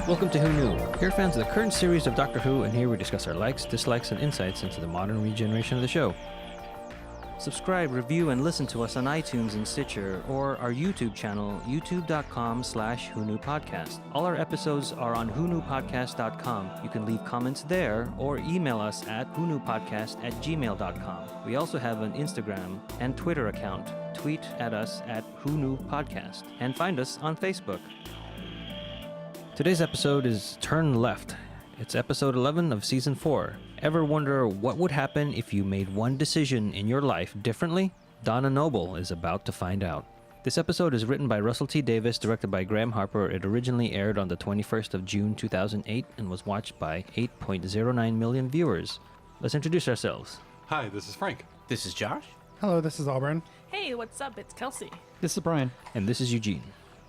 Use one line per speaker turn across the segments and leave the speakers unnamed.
Welcome to Who Knew. Here fans of the current series of Doctor Who, and here we discuss our likes, dislikes, and insights into the modern regeneration of the show. Subscribe, review, and listen to us on iTunes and Stitcher, or our YouTube channel, youtube.com/WhoKnewPodcast. All our episodes are on WhoKnewPodcast.com. You can leave comments there, or email us at WhoKnewPodcast@gmail.com. We also have an Instagram and Twitter account. Tweet at us at WhoKnewPodcast, and find us on Facebook. Today's episode is Turn Left. It's episode 11 of season 4. Ever wonder what would happen if you made one decision in your life differently? Donna Noble is about to find out. This episode is written by Russell T. Davis, directed by Graham Harper. It originally aired on the 21st of June 2008 and was watched by 8.09 million viewers. Let's introduce ourselves.
Hi, this is Frank.
This is Josh.
Hello, this is Auburn.
Hey, what's up? It's Kelsey.
This is Brian.
And this is Eugene.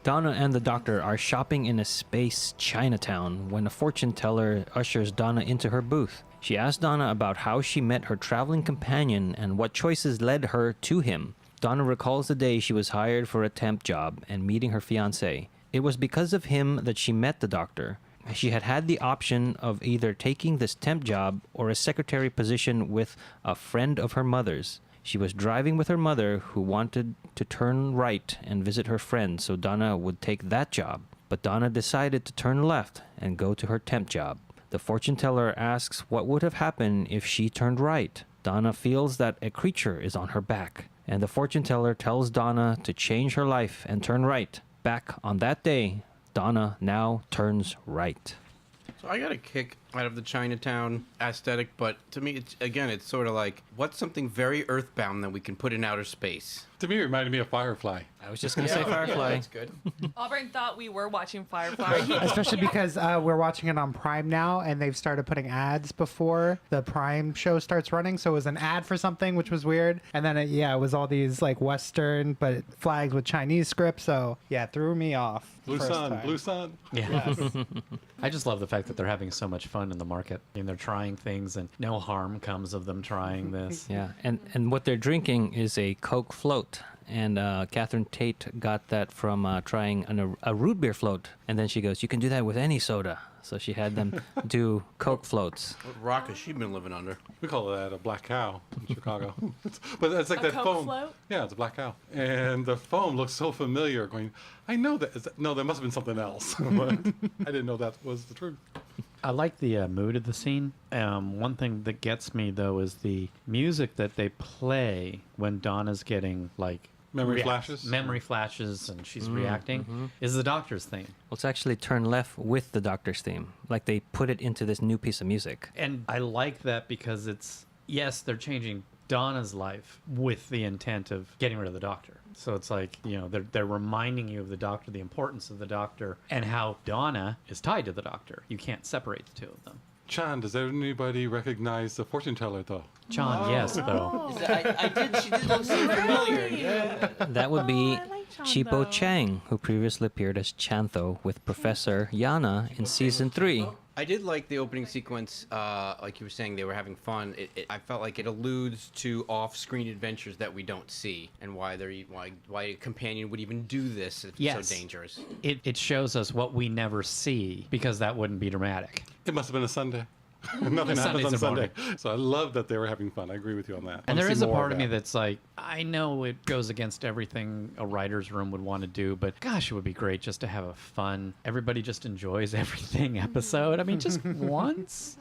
Donna and the Doctor are shopping in a space Chinatown when a fortune teller ushers Donna into her booth. She asks Donna about how she met her traveling companion and what choices led her to him. Donna recalls the day she was hired for a temp job and meeting her fiancé. It was because of him that she met the Doctor. She had had the option of either taking this temp job or a secretary position with a friend of her mother's. She was driving with her mother, who wanted to turn right and visit her friend, so Donna would take that job. But Donna decided to turn left and go to her temp job. The fortune teller asks what would have happened if she turned right. Donna feels that a creature is on her back, and the fortune teller tells Donna to change her life and turn right. Back on that day, Donna now turns right.
So I got a kick out of the Chinatown aesthetic, but to me, it's sort of like, what's something very earthbound that we can put in outer space?
To me, it reminded me of Firefly.
I was just going to say Firefly.
That's good.
Auburn thought we were watching Firefly.
Especially because we're watching it on Prime now, and they've started putting ads before the Prime show starts running. So it was an ad for something, which was weird. And then, it was all these like Western, but flagged with Chinese script. So, it threw me off.
Blue sun.
Yeah.
Yes.
I just love the fact that they're having so much fun in the market. I mean, they're trying things and no harm comes of them trying this.
Yeah, and what they're drinking is a Coke float. And Catherine Tate got that from trying a root beer float. And then she goes, you can do that with any soda. So she had them do Coke floats.
What rock has she been living under?
We call that a black cow in Chicago. But it's like
A
that
Coke
foam.
float?
Yeah, it's a black cow. And the foam looks so familiar. Going, I know that. No, there must have been something else. But I didn't know that was the truth.
I like the mood of the scene. One thing that gets me, though, is the music that they play when Donna's getting, like,
Memory flashes?
Memory flashes, and she's reacting, is the Doctor's theme.
Well, it's actually Turn Left with the Doctor's theme. Like they put it into this new piece of music.
And I like that because yes, they're changing Donna's life with the intent of getting rid of the Doctor. So it's like, they're reminding you of the Doctor, the importance of the Doctor, and how Donna is tied to the Doctor. You can't separate the two of them.
Chan, does anybody recognize the fortune teller, though?
John, yes, though.
I did. She did look so familiar. Yeah.
That would be
I like Chan,
Chipo
though.
Chang, who previously appeared as Chantho with Professor Yana in season 3.
I did like the opening sequence. Like you were saying, they were having fun. I felt like it alludes to off-screen adventures that we don't see, and why a companion would even do this if it's so dangerous.
It shows us what we never see because that wouldn't be dramatic.
It must have been a Sunday. Nothing happens on
Sunday's a
Sunday. So I love that they were having fun. I agree with you on that.
And there
Wanna
is
see
a
more
part of me
that.
that's like, I know it goes against everything a writer's room would want to do, but gosh, it would be great just to have a fun, everybody just enjoys everything episode. I mean, just once.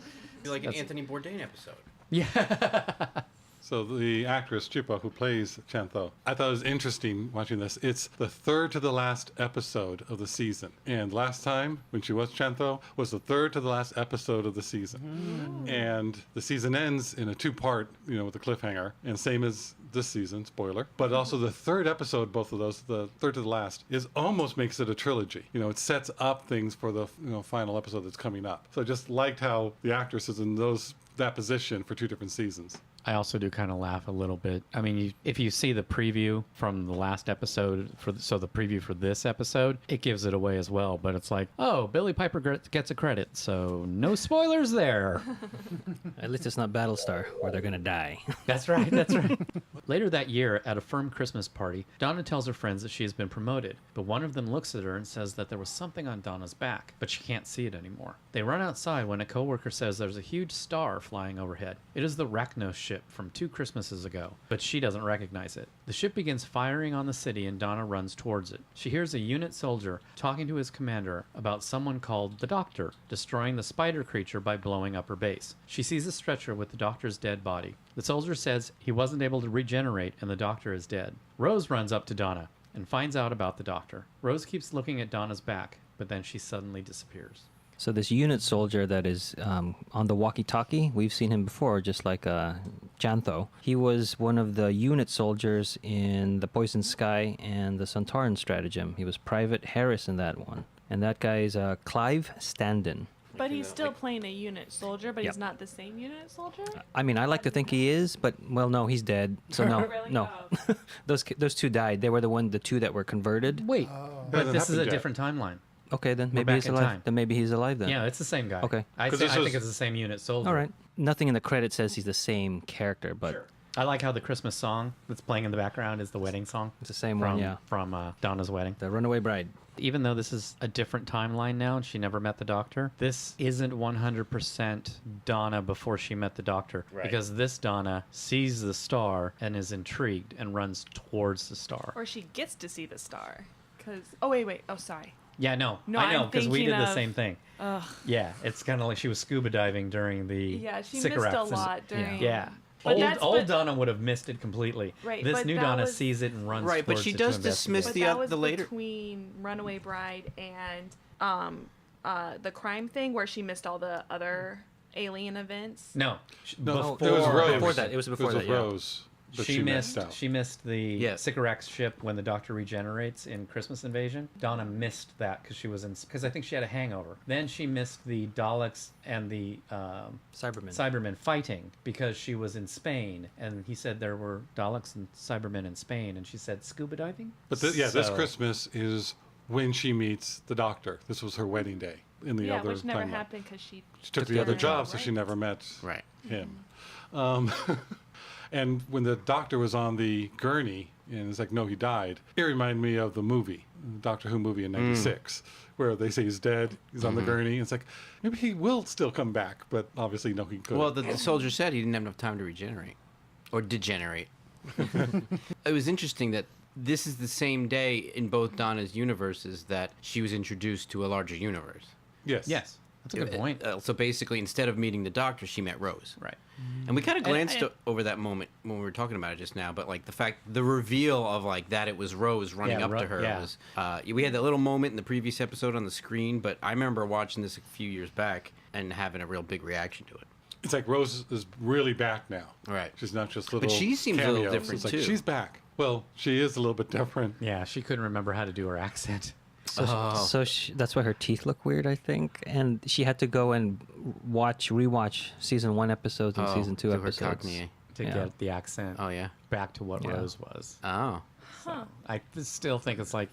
Like an Anthony Bourdain episode.
Yeah.
So the actress, Chipa, who plays Chantho, I thought it was interesting watching this. It's the third to the last episode of the season. And last time, when she was Chantho, was the third to the last episode of the season. And the season ends in a two-part, with a cliffhanger. And same as this season, spoiler. But also the third episode, both of those, the third to the last, almost makes it a trilogy. It sets up things for the final episode that's coming up. So I just liked how the actress is in that position for two different seasons.
I also do kind of laugh a little bit. I mean, if you see the preview from the last episode, the preview for this episode, it gives it away as well. But it's like, oh, Billy Piper gets a credit, so no spoilers there.
At least it's not Battlestar where they're gonna die.
That's right. That's right. Later that year, at a firm Christmas party, Donna tells her friends that she has been promoted, but one of them looks at her and says that there was something on Donna's back, but she can't see it anymore. They run outside when a coworker says there's a huge star flying overhead. It is the Racnoss ship from 2 Christmases ago, but she doesn't recognize it. The ship begins firing on the city and Donna runs towards it. She hears a unit soldier talking to his commander about someone called the Doctor destroying the spider creature by blowing up her base. She sees a stretcher with the Doctor's dead body. The soldier says he wasn't able to regenerate and the Doctor is dead. Rose runs up to Donna and finds out about the Doctor. Rose keeps looking at Donna's back, but then she suddenly disappears.
So this unit soldier that is on the walkie-talkie, we've seen him before, just like Chantho. He was one of the unit soldiers in the Poison Sky and the Sontaran stratagem. He was Private Harris in that one. And that guy is Clive Standen.
But he's still playing a unit soldier, but
Yep.
he's not the same unit soldier?
I mean, I like to think he is, but, well, no, he's dead. So no,
Really?
no.
Oh.
Those two died. They were the two that were converted.
Wait, but
Hasn't
this is a
happened yet.
different timeline.
Okay, then
We're
maybe
back
he's
in
alive.
time.
Then maybe he's alive then.
Yeah, it's the same guy.
Okay.
I
'Cause
think
this was-
it's the same unit soldier.
All right. Nothing in the credit says he's the same character, but
Sure. I like how the Christmas song that's playing in the background is the wedding song.
it's the same
from,
one, yeah.
From Donna's wedding.
The Runaway Bride.
Even though this is a different timeline now and she never met the Doctor, this isn't 100% Donna before she met the Doctor.
Right.
Because this Donna sees the star and is intrigued and runs towards the star.
Or she gets to see the star. Because, oh, wait. Oh, sorry.
Yeah, no,
No,
I know,
I'm
because we did
thinking
the
of-
same thing.
Ugh.
Yeah, it's kind of like she was scuba diving during the
Yeah, she
cigarettes
missed a
and-
lot during...
Yeah.
But
Old,
that's-
old
but-
Donna would have missed it completely.
Right,
This
but
new
that
Donna
was-
sees it and runs
Right, but
towards
she
it
does
to
dismiss
But
investigate.
the
that was
the later-
between Runaway Bride and the crime thing where she missed all the other alien events.
No,
No,
before,
it was Rose.
Before that. It was before that, yeah.
Rose. That
She missed.
out.
She missed the
Yeah.
Sycorax ship when the Doctor regenerates in Christmas Invasion. Donna missed that because she was in. Because I think she had a hangover. Then she missed the Daleks and the
Cybermen.
Cybermen fighting because she was in Spain, and he said there were Daleks and Cybermen in Spain, and she said scuba diving.
But this
So-
Christmas is when she meets the Doctor. This was her wedding day in the
Yeah,
other
which never
timeline.
happened because she
She took
the
the other
other
job,
job,
so she
right?
never met
Right.
him. And when the Doctor was on the gurney, and it's like, no, he died, it reminded me of the movie, the Doctor Who movie in '96, where they say he's dead, he's on the gurney. It's like, maybe he will still come back, but obviously, no, he couldn't.
Well, the soldier said he didn't have enough time to regenerate. Or degenerate. It was interesting that this is the same day in both Donna's universes that she was introduced to a larger universe.
yes.
Yes, that's a good point.
So basically, instead of meeting the Doctor, she met Rose.
Right.
And we kind of glanced
I-
over that moment when we were talking about it just now, but like the reveal of like that it was Rose running
Yeah,
up to her
yeah.
was. We had that little moment in the previous episode on the screen, but I remember watching this a few years back and having a real big reaction to it.
It's like Rose is really back now.
Right.
She's not just little
she seems a little
cameos.
different,
It's like,
too.
she's back. Well, she is a little bit different.
Yeah, she couldn't remember how to do her accent.
So that's why her teeth look weird, I think. And she had to go and rewatch season 1 episodes and season 2
to her
episodes.
Cockney.
To
Yeah.
get the accent
Oh, yeah.
back to what
Yeah.
Rose was.
Oh.
I still think it's like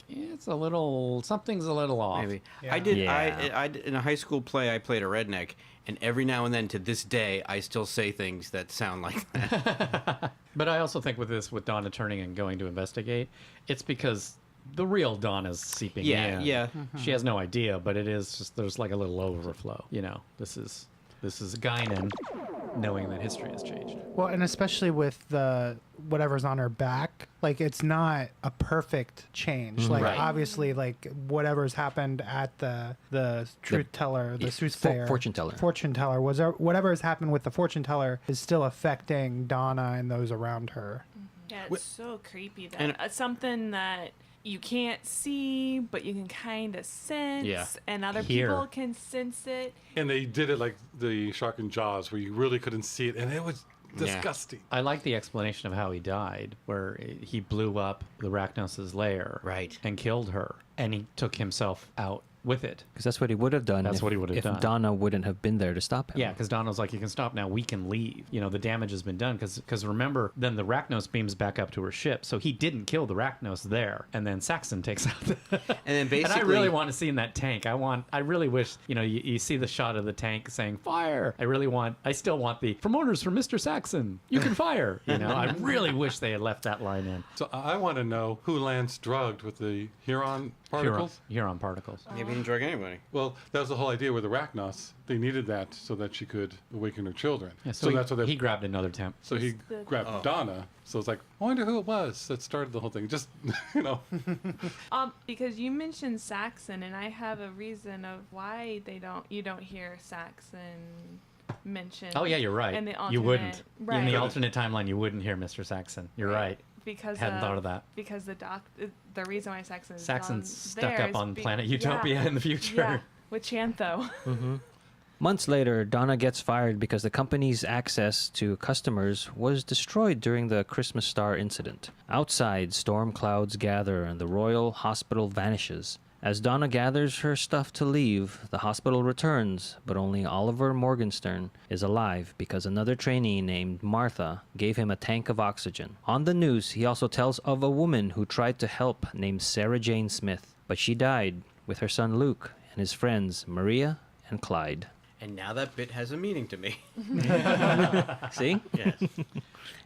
something's a little off.
Maybe
Yeah.
I did.
Yeah.
I in a high school play. I played a redneck, and every now and then, to this day, I still say things that sound like that.
But I also think with Donna turning and going to investigate, it's because the real Donna's seeping
Yeah,
in.
yeah.
She has no idea, but it is just there's like a little overflow. You know, this is Guinan knowing that history has changed.
Well, and especially with the whatever's on her back, like it's not a perfect change. Like
Right.
obviously, like whatever's happened at the truth teller, the soothsayer,
fortune teller.
fortune teller was whatever has happened with the fortune teller is still affecting Donna and those around her.
Yeah, it's so creepy that
And-
something that you can't see, but you can kind of sense,
Yeah.
and other
Hear.
people can sense it.
And they did it like the shark in Jaws, where you really couldn't see it, and it was disgusting.
I like the explanation of how he died, where he blew up the Racnoss's lair,
Right.
and killed her. and he took himself out with it.
Because that's what he would have done.
That's
if,
what he would have
if
done.
Donna wouldn't have been there to stop him.
Yeah, because Donna's like, you can stop now. We can leave. You know, the damage has been done. Because remember, then the Racnoss beams back up to her ship. So he didn't kill the Racnoss there. And then Saxon takes out the...
And then basically,
and I really want to see in that tank. I really wish, you know, you see the shot of the tank saying, fire. I still want the, from orders from Mr. Saxon, you can fire. You know, I really wish they had left that line in.
So I want to know who Lance drugged with the Huron particles.
Huron particles.
maybe he didn't drug anybody.
Well, that was the whole idea with the Racnoss. They needed that so that she could awaken her children.
Yeah, so
that's what
he grabbed another temp.
So he grabbed Donna. So it's like, I wonder who it was that started the whole thing. Just, you know.
Because you mentioned Saxon, and I have a reason of why you don't hear Saxon mentioned.
Oh, yeah, you're right.
In the alternate,
you wouldn't.
right.
In the alternate timeline, you wouldn't hear Mr. Saxon. You're right.
Because
Hadn't thought of that.
Because the reason why Saxon's
Saxon's
on
stuck
there
up
is
on planet Utopia in the future.
Yeah, with Chantho.
Months later, Donna gets fired because the company's access to customers was destroyed during the Christmas Star incident. Outside, storm clouds gather and the Royal Hospital vanishes. As Donna gathers her stuff to leave, the hospital returns, but only Oliver Morgenstern is alive because another trainee named Martha gave him a tank of oxygen. On the news, he also tells of a woman who tried to help named Sarah Jane Smith, but she died with her son Luke and his friends Maria and Clyde.
And now that bit has a meaning to me.
See?
Yes.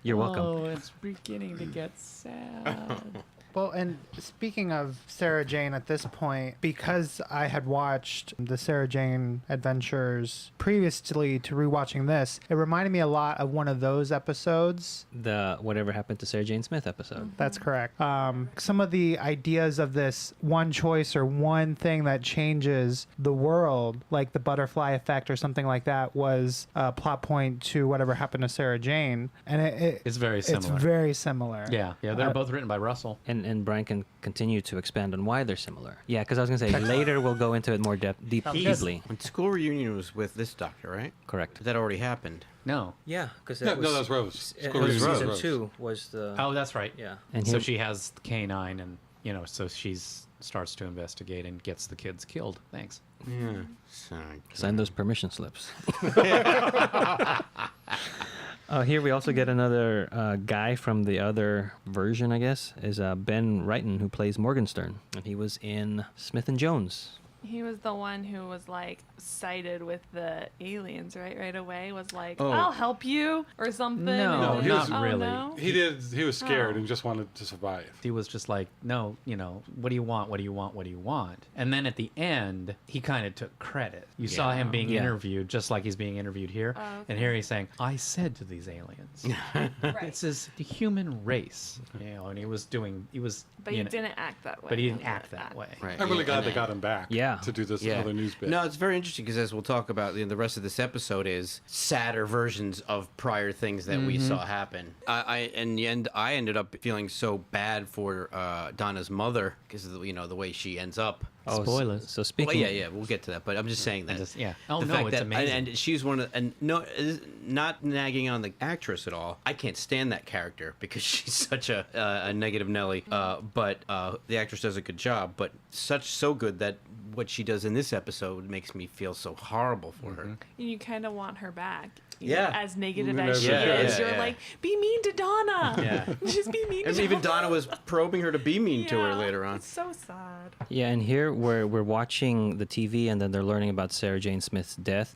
You're welcome.
Oh, it's beginning to get sad.
Well, and speaking of Sarah Jane at this point, because I had watched the Sarah Jane adventures previously to rewatching this, it reminded me a lot of one of those episodes.
The Whatever Happened to Sarah Jane Smith episode.
That's correct. Some of the ideas of this one choice or one thing that changes the world, like the butterfly effect or something like that, was a plot point to Whatever Happened to Sarah Jane. And
It's very similar.
It's very similar.
Yeah, they're both written by Russell.
And Brian can continue to expand on why they're similar. Yeah, because I was going to say, later we'll go into it more deeply.
When school reunion was with this doctor, right?
Correct.
That already happened.
No.
Yeah, because
No, that was Rose.
It
School
was
reunion was
season
Rose.
2 was the...
Oh, that's right.
Yeah. And
So
him-
she has the canine, and so she's starts to investigate and gets the kids killed. Thanks.
Yeah. Sorry.
Sign those permission slips. Here we also get another guy from the other version, I guess, is Ben Wrighton, who plays Morgenstern. And he was in Smith & Jones.
He was the one who was like sided with the aliens, right? Right away was like,
Oh.
I'll help you or something.
No,
and
he
then-
was-
not really.
No?
He was scared
Oh.
and just wanted to survive.
He was just like, no, what do you want? What do you want? What do you want? And then at the end, he kind of took credit. You saw him being
Yeah.
interviewed just like he's being interviewed here.
Oh, okay.
And here he's saying, I said to these aliens,
Right.
this is the human race. And he was,
But he didn't act that way.
But he didn't act that way.
Right.
I'm really
yeah,
glad
and
they
then-
got him back
Yeah.
to do this
Yeah.
other news bit.
No, it's very interesting because as we'll talk about, the rest of this episode is sadder versions of prior things that we saw happen. In the end, I ended up feeling so bad for Donna's mother because of the way she ends up.
Spoilers.
So
Well,
speaking...
yeah, we'll get to that. But I'm just saying that.
Oh,
the
no,
fact
it's
that,
amazing.
And she's one of, and no, it is not nagging on the actress at all. I can't stand that character because she's such a negative Nelly. But the actress does a good job. But so good that what she does in this episode makes me feel so horrible for her.
And you kind of want her back.
Yeah.
As negative
Yeah,
as she
yeah,
is.
yeah,
You're
yeah.
like, be mean to Donna.
Yeah.
Just be mean
And
to
even Donna was probing her to be mean to her
Yeah,
later on.
It's so sad.
Yeah, and here we're watching the TV, and then they're learning about Sarah Jane Smith's death.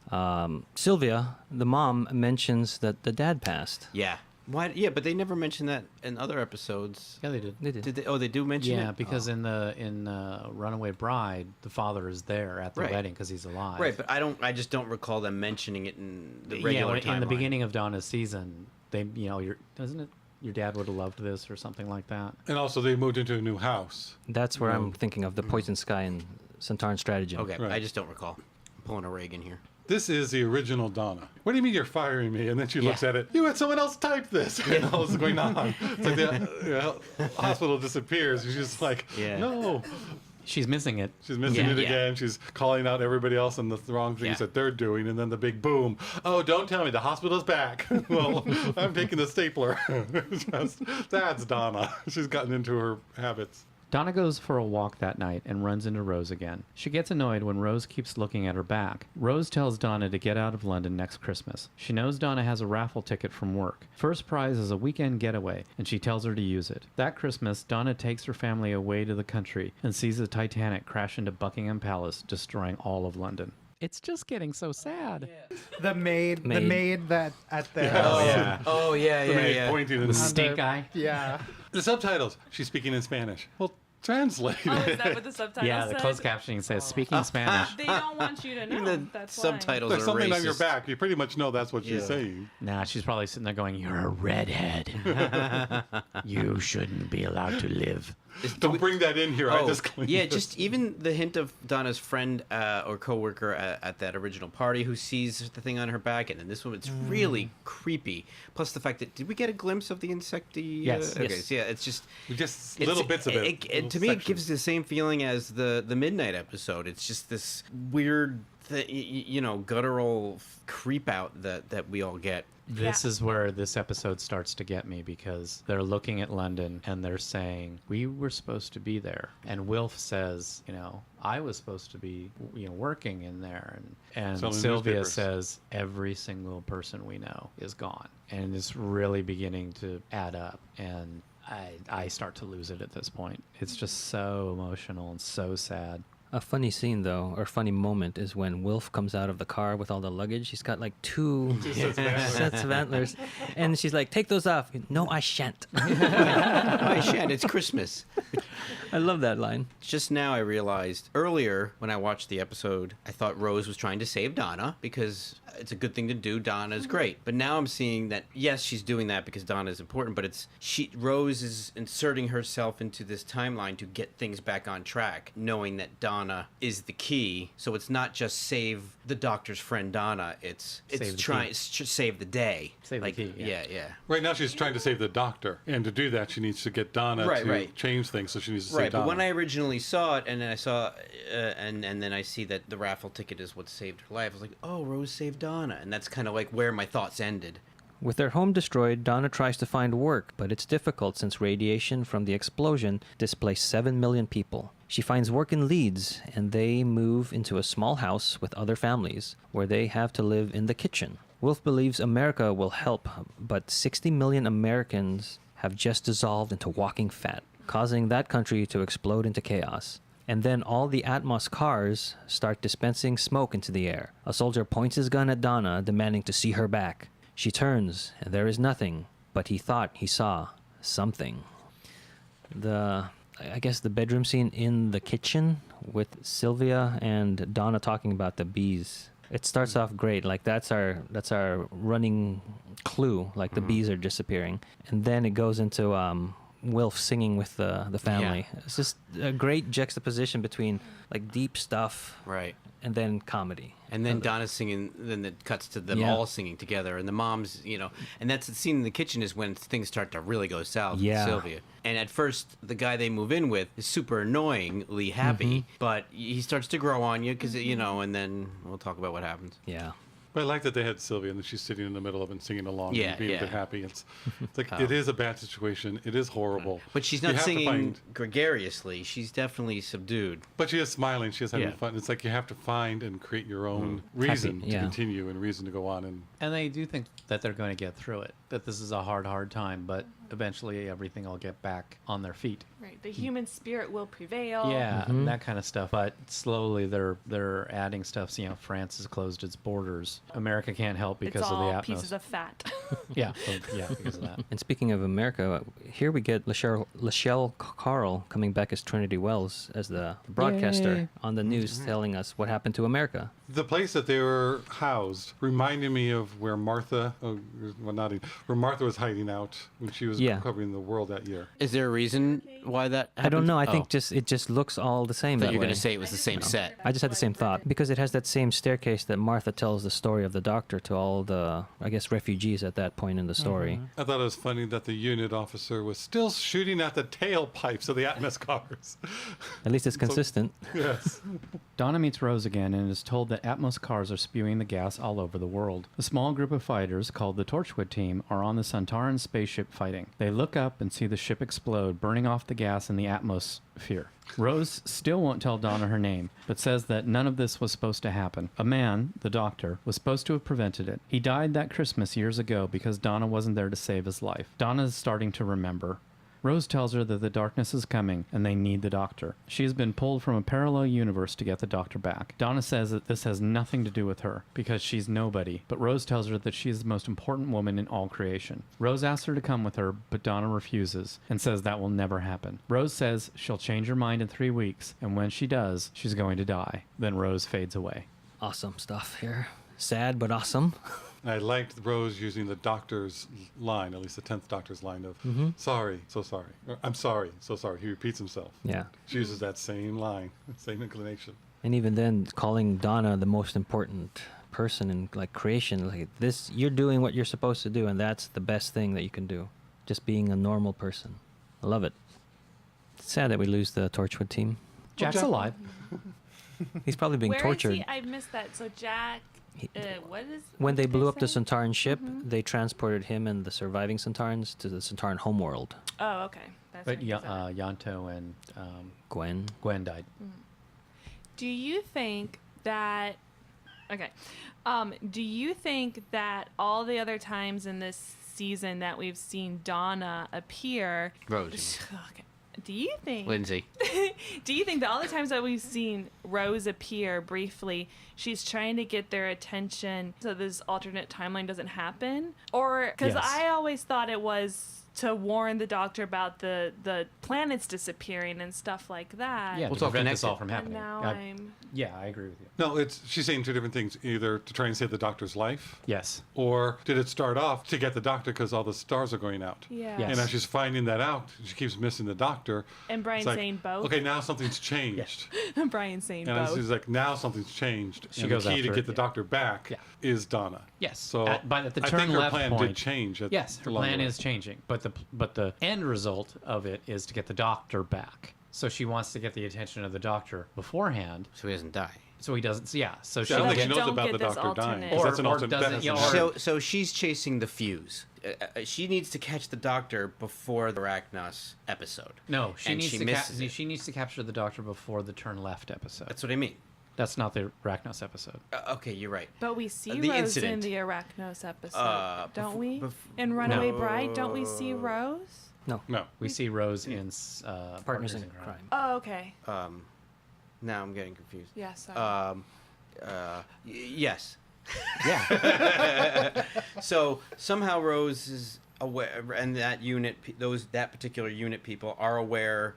Sylvia, the mom, mentions that the dad passed.
Yeah. Why? Yeah, but they never mentioned that in other episodes.
Yeah, they did.
They did.
Did they? Oh, they do mention it.
Yeah, because in Runaway Bride, the father is there at the
Right.
wedding because he's alive.
Right, but I just don't recall them mentioning it in the
yeah,
regular
when- in the
timeline.
beginning of Donna's season, doesn't it? Your dad would have loved this or something like that.
And also, they moved into a new house.
That's where I'm thinking of the Poison Sky and Centauran Stratagem.
Okay,
Right.
I just don't recall. I'm pulling a Reagan here.
This is the original Donna. What do you mean you're firing me? And then she looks at it. You had someone else type this. And all this is going on. It's like the hospital disappears. And she's like,
Yeah.
no.
She's missing it.
She's missing
Yeah,
it
yeah.
again. She's calling out everybody else and the wrong things
Yeah.
that they're doing. And then the big boom. Oh, don't tell me. The hospital's back. Well, I'm taking the stapler. That's Donna. She's gotten into her habits.
Donna goes for a walk that night and runs into Rose again. She gets annoyed when Rose keeps looking at her back. Rose tells Donna to get out of London next Christmas. She knows Donna has a raffle ticket from work. First prize is a weekend getaway, and she tells her to use it. That Christmas, Donna takes her family away to the country and sees the Titanic crash into Buckingham Palace, destroying all of London. It's just getting so sad.
The maid that at the
Oh yeah,
The
yeah,
maid
yeah.
pointing in
The
the,
stink eye.
yeah.
the subtitles. She's speaking in Spanish. Well, translate
Oh, is
it.
that what the subtitles
Yeah, the
said?
closed captioning says speaking Spanish.
They don't want you to know.
Even the
That's
subtitles
There's
are
something
racist.
on your back. You pretty much know that's what she's
Yeah.
saying.
Nah, she's probably sitting there going, "You're a redhead. You shouldn't be allowed to live."
Don't bring that in here. I
Oh,
just cleaned
yeah,
this.
just even the hint of Donna's friend or coworker at that original party who sees the thing on her back, and then this one, it's really creepy. Plus the fact that, did we get a glimpse of the insecty?
Yes.
Okay,
Yes.
so yeah, it's just
Just
it's-
little bits of it.
to
little
me, it
sections.
gives the same feeling as the Midnight episode. It's just this weird, guttural creep out that we all get.
This
Yeah.
is where this episode starts to get me, because they're looking at London and they're saying, we were supposed to be there. And Wilf says, I was supposed to be, working in there. And
Selling
Sylvia
newspapers.
says, every single person we know is gone. And it's really beginning to add up. And I start to lose it at this point. It's just so emotional and so sad.
A funny scene, though, or funny moment, is when Wilf comes out of the car with all the luggage. He's got like two sets of antlers. And she's like, take those off. No, I shan't.
I shan't. It's Christmas.
I love that line.
Just now I realized earlier when I watched the episode, I thought Rose was trying to save Donna because it's a good thing to do. Donna's great. But now I'm seeing that, yes, she's doing that because Donna is important, but Rose is inserting herself into this timeline to get things back on track, knowing that Donna is the key. So it's not just save the doctor's friend Donna, it's
Save the
trying
key.
to save the day.
Save the key, yeah.
yeah.
Right now she's trying to save the doctor. And to do that, she needs to get Donna
Right,
to
right.
change things. So she needs to
Right,
save Donna.
but when I originally saw it, and then I saw, and then I see that the raffle ticket is what saved her life, I was like, oh, Rose saved Donna, and that's kind of like where my thoughts ended.
With their home destroyed, Donna tries to find work, but it's difficult since radiation from the explosion displaced 7 million people. She finds work in Leeds, and they move into a small house with other families, where they have to live in the kitchen. Wilf believes America will help, but 60 million Americans have just dissolved into walking fat, causing that country to explode into chaos. And then all the Atmos cars start dispensing smoke into the air. A soldier points his gun at Donna, demanding to see her back. She turns, and there is nothing, but he thought he saw something. I guess the bedroom scene in the kitchen with Sylvia and Donna talking about the bees. It starts off great, like that's our running clue, like the bees are disappearing, and then it goes into Wilf singing with the family.
Yeah.
It's just a great juxtaposition between like deep stuff
Right.
and then comedy.
And then Donna's singing, then it cuts to them
Yeah.
all singing together, and the mom's, and that's the scene in the kitchen is when things start to really go south
Yeah.
with Sylvia. And at first, the guy they move in with is super annoyingly happy, but he starts to grow on you because, and then we'll talk about what happens.
Yeah.
But I like that they had Sylvia and that she's sitting in the middle of it and singing along
Yeah,
and being a bit
yeah.
happy. It's like it is a bad situation. It is horrible.
But she's
You
not
have to
singing
find-
gregariously. She's definitely subdued.
But she is smiling. She is having
Yeah.
fun. It's like you have to find and create your own reason
Happy,
to
yeah.
continue and reason to go on. And
And they do think that they're going to get through it, that this is a hard time, but eventually everything will get back on their feet.
Right. The human spirit will prevail.
Yeah, that kind of stuff. But slowly they're adding stuff. France has closed its borders. America can't help because
It's
of
all
the Atmos.
pieces of fat.
Yeah, because of that.
And speaking of America, here we get Lachelle Carl coming back as Trinity Wells as the broadcaster
Yay.
on the news telling us what happened to America.
the place that they were housed reminded me of where Martha was hiding out when she was
Yeah.
covering the world that year.
Is there a reason why that happened?
I don't know. I
Oh.
think it just looks all the same.
I thought
that
you were
way.
going to say it was the same set.
I just had the same thought because it has that same staircase that Martha tells the story of the doctor to all the, I guess, refugees at that point in the story.
I thought it was funny that the unit officer was still shooting at the tailpipes of the Atmos cars.
At least it's consistent.
Yes.
Donna meets Rose again and is told that Atmos cars are spewing the gas all over the world. A small group of fighters called the Torchwood Team are on the Sontaran spaceship fighting. They look up and see the ship explode, burning off the gas in the atmosphere. Rose still won't tell Donna her name, but says that none of this was supposed to happen. A man, the doctor, was supposed to have prevented it. He died that Christmas years ago because Donna wasn't there to save his life. Donna is starting to remember. Rose tells her that the darkness is coming and they need the doctor. She has been pulled from a parallel universe to get the doctor back. Donna says that this has nothing to do with her because she's nobody, but Rose tells her that she is the most important woman in all creation. Rose asks her to come with her, but Donna refuses and says that will never happen. Rose says she'll change her mind in 3 weeks, and when she does, she's going to die. Then Rose fades away.
Awesome stuff here. Sad, but awesome.
I liked Rose using the doctor's line, at least the 10th doctor's line of, sorry, so sorry. Or, I'm sorry, so sorry. He repeats himself.
Yeah.
She uses that same line, same inclination.
And even then, calling Donna the most important person in like creation, like this, you're doing what you're supposed to do, and that's the best thing that you can do. Just being a normal person. I love it. It's sad that we lose the Torchwood team.
Jack's alive.
He's probably being
Where
tortured.
is he? I missed that. So Jack, what is?
When
what
they
did
blew up the
say?
Sontaran ship, they transported him and the surviving Sontarans to the Sontaran homeworld.
Oh, okay. That's
But
right, 'cause I-
Yanto and
Gwen.
Gwen died.
Do you think that? Okay. Do you think that all the other times in this season that we've seen Donna appear,
Rose.
Okay. Do you think?
Lindsay.
Do you think that all the times that we've seen Rose appear briefly, she's trying to get their attention so this alternate timeline doesn't happen? Or because
Yes.
I always thought it was to warn the doctor about the planets disappearing and stuff like that.
Yeah,
Well,
to
it's all
prevent this
connected.
all from
And
happening.
now I'm.
Yeah, I agree with you.
No, she's saying two different things. Either to try and save the doctor's life,
Yes.
or did it start off to get the doctor because all the stars are going out?
Yeah.
Yes.
And as she's finding that out, she keeps missing the doctor.
And Brian's
It's like,
saying both.
Okay, now something's changed.
Brian's saying
And
both.
she's like, now something's changed.
She
and
goes
the key to
after
get
it,
the
yeah.
doctor back
Yeah.
is Donna.
Yes.
So
at the
I
turn
think her
left
plan
point,
did change.
Yes, her
along the
plan
way.
is changing, but the end result of it is to get the doctor back. So she wants to get the attention of the doctor beforehand,
So he doesn't die.
so he doesn't. Yeah. So
I
she
don't think
they
she knows
don't
about
get
the
this
doctor dying.
alternate-
'cause
Or-
that's an
or
alternate.
doesn't-
That's
yeah,
an
or-
alternate-
So she's chasing the fuse. She needs to catch the doctor before the Racnoss episode.
no, she
And
needs
she
to
misses it.
she needs to capture the doctor before the turn left episode.
That's what I mean.
That's not the Racnoss episode.
Okay, you're right.
But we see
The
Rose
incident.
in the Arachnos episode, don't
bef-
we?
bef-
In Runaway Bride, don't we see Rose?
No.
No.
We see Rose in
Partners in Crime.
Oh, okay.
Now I'm getting confused.
Yeah, sorry.
Yes. Yeah. So somehow Rose is aware, and that unit, that particular unit people are aware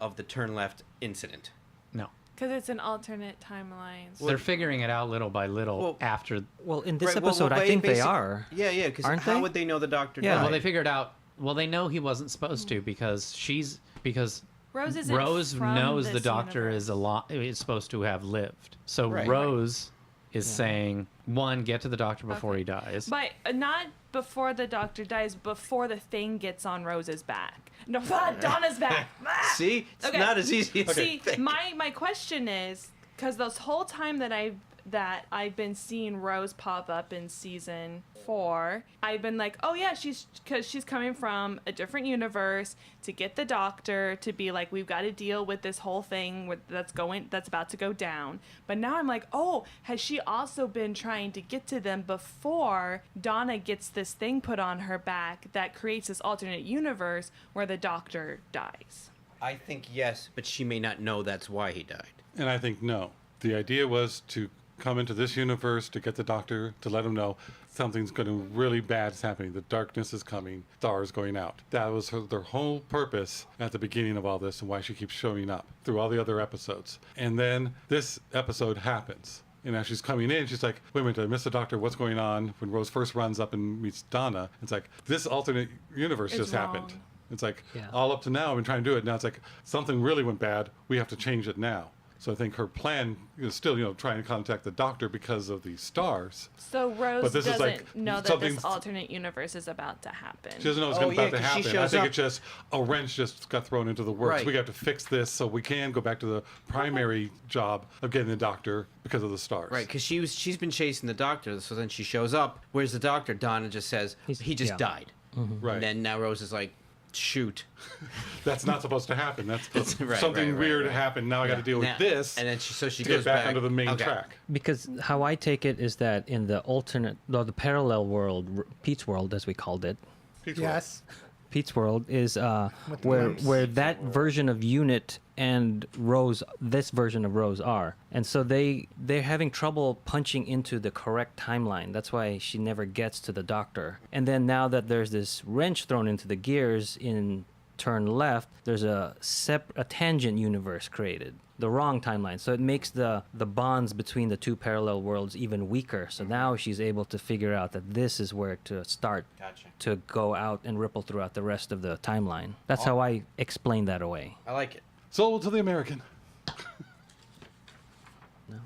of the turn left incident.
No,
Because it's an alternate timeline. So
they're figuring it out little by little
Well-
after.
Well, in this
Right, well,
episode, I think they are.
Yeah, yeah. Because
Aren't
how
they?
would they know the doctor
Yeah.
died?
Well, they figured out. Well, they know he wasn't supposed to because
Rose isn't
Rose
from
knows the
this
doctor
universe.
is supposed to have lived. So
Right.
Rose is saying, one, get to the doctor before
Okay.
he dies.
But not before the doctor dies, before the thing gets on Rose's back. No, Donna's back. Ah!
See, it's
Okay.
not as easy as
See,
you think.
my question is, because this whole time that I've been seeing Rose pop up in season 4, I've been like, oh yeah, because she's coming from a different universe to get the doctor to be like, we've got to deal with this whole thing that's about to go down. But now I'm like, oh, has she also been trying to get to them before Donna gets this thing put on her back that creates this alternate universe where the doctor dies?
I think yes, but she may not know that's why he died.
And I think no. The idea was to come into this universe to get the doctor to let him know something's going to really bad is happening. The darkness is coming. Stars going out. That was their whole purpose at the beginning of all this and why she keeps showing up through all the other episodes. And then this episode happens. And as she's coming in, she's like, wait a minute, did I miss the doctor? What's going on? When Rose first runs up and meets Donna, it's like, this alternate universe
It's
just happened.
wrong.
It's like,
Yeah.
all up to now, I've been trying to do it. Now it's like, something really went bad. We have to change it now. So I think her plan is still, trying to contact the doctor because of the stars.
So Rose
But this is
doesn't
like
know that
something-
this alternate universe is about to happen.
She doesn't know what's
Oh,
about
yeah,
to
'cause she
happen. I
shows
think
up-
it's just a wrench just got thrown into the works.
Right.
We have to fix this so we can go back to the primary job of getting the doctor because of the stars.
Right, because she's been chasing the doctor, so then she shows up. Where's the doctor? Donna just says he just
yeah.
died.
Right.
And then now Rose is like, shoot.
That's not supposed to happen. That's
Right,
something
right,
weird
right.
happened. Now I got to deal with
Now-
this.
and then she
to
goes
get back onto the main
Okay.
track.
Because how I take it is that in the the parallel world, Pete's world, as we called it,
Yes.
Pete's world is
With the
where
lamps.
that version of Unit and Rose, this version of Rose are, and so they're having trouble punching into the correct timeline. That's why she never gets to the doctor. And then now that there's this wrench thrown into the gears in turn left, there's a tangent universe created, the wrong timeline. So it makes the bonds between the two parallel worlds even weaker. So now she's able to figure out that this is where to start
Gotcha.
to go out and ripple throughout the rest of the timeline. That's how I explain that away.
I like it.
Sold to the American.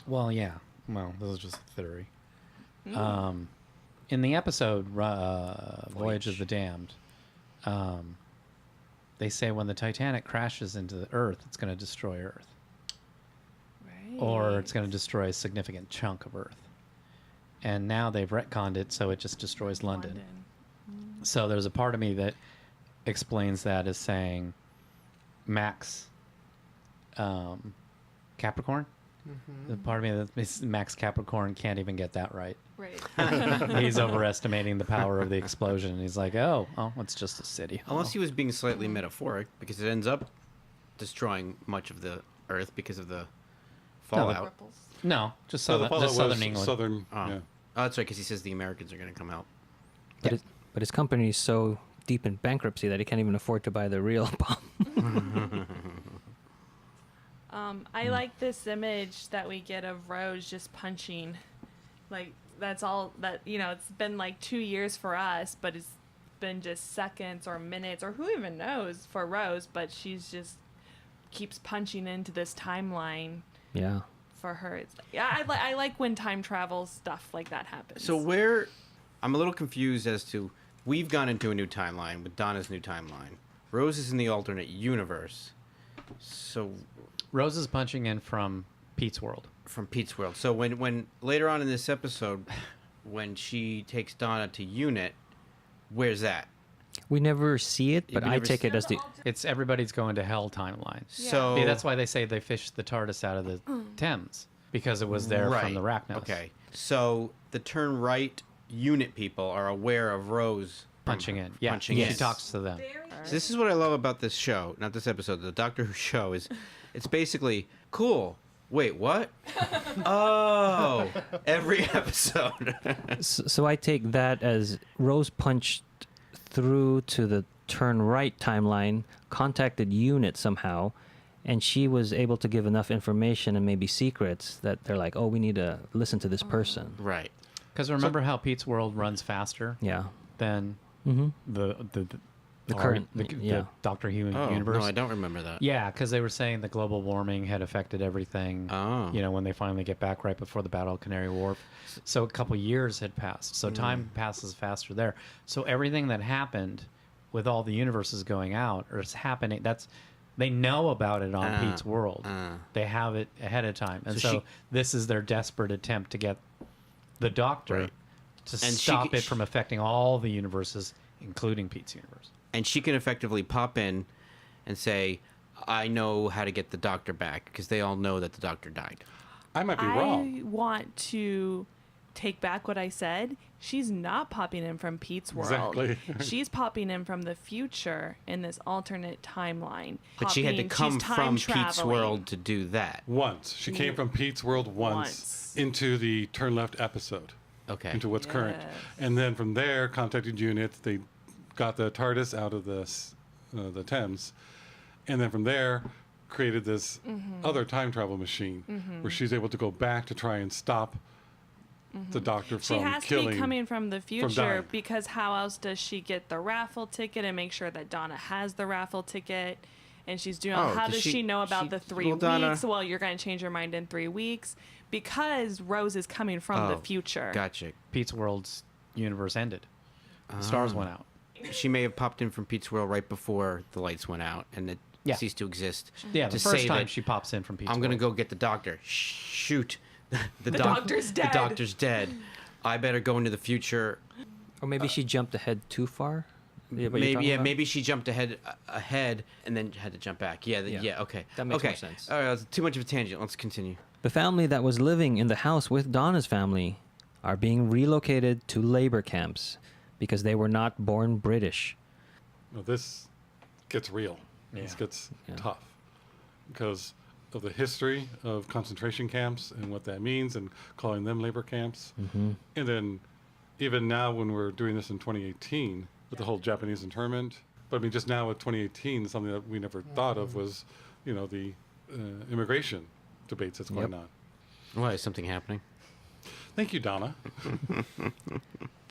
Well, yeah. Well, this is just a theory. In the episode Voyage of the Damned, they say when the Titanic crashes into the Earth, it's going to destroy Earth.
Right.
Or it's going to destroy a significant chunk of Earth. And now they've retconned it so it just destroys London. So there's a part of me that explains that as saying Max Capricorn. The part of me that thinks Max Capricorn can't even get that right.
Right.
He's overestimating the power of the explosion. He's like, oh, it's just a city.
Unless he was being slightly metaphoric, because it ends up destroying much of the Earth because of the fallout.
Ripples.
No, just
So the
southern,
fellow
just southern
was
England.
Southern,
Oh.
yeah.
Oh, that's right, because he says the Americans are going to come out.
But his company is so deep in bankruptcy that he can't even afford to buy the real bomb.
I like this image that we get of Rose just punching. Like, that's all that, it's been like 2 years for us, but it's been just seconds or minutes or who even knows for Rose, but she's just keeps punching into this timeline
Yeah.
for her. I like when time travel stuff like that happens.
So I'm a little confused as to, we've gone into a new timeline with Donna's new timeline. Rose is in the alternate universe. So
Rose is punching in from Pete's world.
from Pete's world. So when later on in this episode, when she takes Donna to Unit, where's that?
We never see it, but
We
I
never
take
see-
it as the
It's everybody's going to hell timeline.
So
See, that's why they say they fished the TARDIS out of the Thames, because it was there from the Racnoss.
Okay. So the turn right Unit people are aware of Rose
Punching in. Yeah,
Punching
she
in.
talks to them.
So this is what I love about this show, not this episode, the Doctor Who show, is it's basically cool. Wait, what? Oh, every episode.
So I take that as Rose punched through to the turn right timeline, contacted Unit somehow, and she was able to give enough information and maybe secrets that they're like, oh, we need to listen to this person.
Right.
Because remember how Pete's world runs faster
Yeah.
than
Mm-hmm.
the
current-
the
yeah.
Doctor Who
Oh,
universe?
no, I don't remember that.
Yeah, because they were saying that global warming had affected everything.
Oh.
You know, when they finally get back right before the Battle of Canary Wharf. So a couple years had passed. So time passes faster there. So everything that happened with all the universes going out or it's happening, they know about it on Pete's world. They have it ahead of time. And
So
so
she-
this is their desperate attempt to get the Doctor
Right.
to
And
stop it from affecting all the universes, including Pete's universe.
And she can effectively pop in and say, I know how to get the Doctor back, because they all know that the Doctor died.
I might be wrong.
I want to take back what I said. She's not popping in from Pete's world.
Exactly.
She's popping in from the future in this alternate timeline.
But she had to
She's
come
time
from Pete's
traveling.
world to do that.
Once. She came from Pete's world once
Once.
into the Turn Left episode,
Okay.
into what's current.
Yes.
And then from there, contacted Unit. They got the TARDIS out of the Thames. And then from there, created this other time travel machine where she's able to go back to try and stop the Doctor
She
from
has to
killing.
be coming from the future
dying.
because how else does she get the raffle ticket and make sure that Donna has the raffle ticket and she's doing.
Oh,
How
does
does
she-
she know about
she-
the 3
well, Donna-
weeks? Well, you're going to change your mind in 3 weeks because Rose is coming from the
Oh,
future.
Gotcha.
Pete's World's universe ended. The stars went out.
She may have popped in from Pete's World right before the lights went out, and it
Yeah.
ceased to exist.
Yeah,
to
the first
say
time
that
she pops in from Pete's
I'm gonna
World.
go get the doctor. Shoot, the
doctor's dead.
The doctor's dead. I better go into the future.
Or maybe she jumped ahead too far. Yeah, what you're
Maybe
talking about?
maybe she jumped ahead and then had to jump back. Yeah,
Yeah.
okay.
That makes
okay.
more sense.
All right, that's too much of a tangent. Let's continue.
The family that was living in the house with Donna's family are being relocated to labor camps because they were not born British.
Now, this gets real. This
Yeah.
gets
Yeah.
tough because of the history of concentration camps and what that means and calling them labor camps.
Mm-hmm.
And then even now when we're doing this in 2018 with the whole Japanese internment, but I mean just now with 2018, something that we never thought of was, the immigration debates that's going
Yep.
on.
Why is something happening?
Thank you, Donna.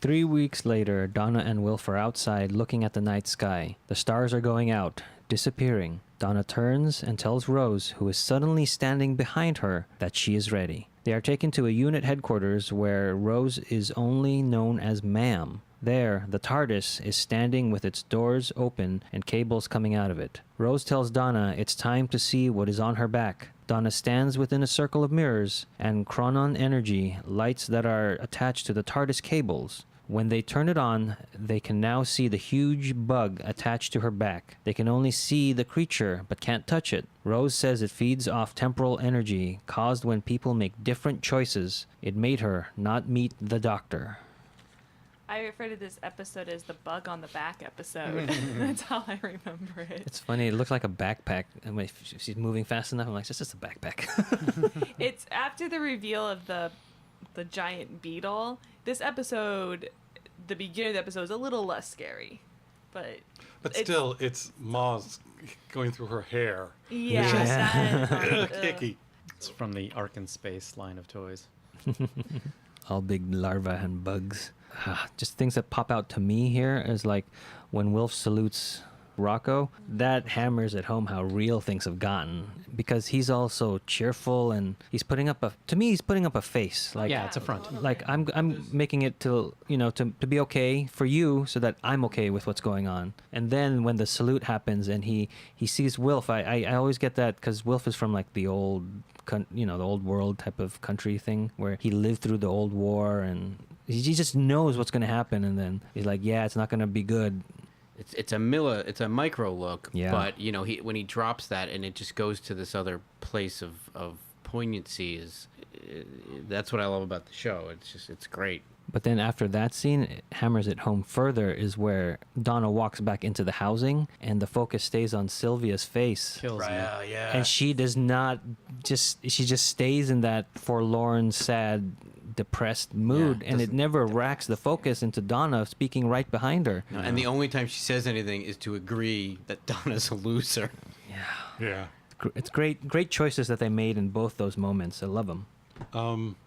3 weeks later, Donna and Wilf are outside looking at the night sky. The stars are going out, disappearing. Donna turns and tells Rose, who is suddenly standing behind her, that she is ready. They are taken to a unit headquarters where Rose is only known as Ma'am. There, the TARDIS is standing with its doors open and cables coming out of it. Rose tells Donna it's time to see what is on her back. Donna stands within a circle of mirrors, and chronon energy lights that are attached to the TARDIS cables. When they turn it on, they can now see the huge bug attached to her back. They can only see the creature, but can't touch it. Rose says it feeds off temporal energy caused when people make different choices. It made her not meet the doctor.
I refer to this episode as the bug on the back episode. That's how I remember it.
It's funny, it looks like a backpack. And if she's moving fast enough, I'm like, it's just a backpack.
It's after the reveal of the giant beetle. This episode, the beginning of the episode is a little less scary, but
But
it's-
still, it's Moz going through her hair.
yeah, that,
Icky.
It's from the Ark in Space line of toys.
All big larvae and bugs. Just things that pop out to me here is like when Wilf salutes Rocco, that hammers at home how real things have gotten because he's also cheerful and he's putting up a face. Like,
Yeah, it's a front.
like I'm making it to be okay for you so that I'm okay with what's going on. And then when the salute happens and he sees Wilf, I always get that because Wilf is from like the old the old world type of country thing where he lived through the old war and he just knows what's going to happen. And then he's like, yeah, it's not going to be good.
It's a micro look,
Yeah.
but when he drops that and it just goes to this other place of poignancy that's what I love about the show. It's great.
But then after that scene, it hammers it home further is where Donna walks back into the housing and the focus stays on Sylvia's face.
Kills me.
Yeah.
And she does not she just stays in that forlorn, sad, depressed mood,
Yeah,
and it never racks the focus into Donna speaking right behind her.
No, and the only time she says anything is to agree that Donna's a loser.
Yeah.
It's great choices that they made in both those moments. I love them.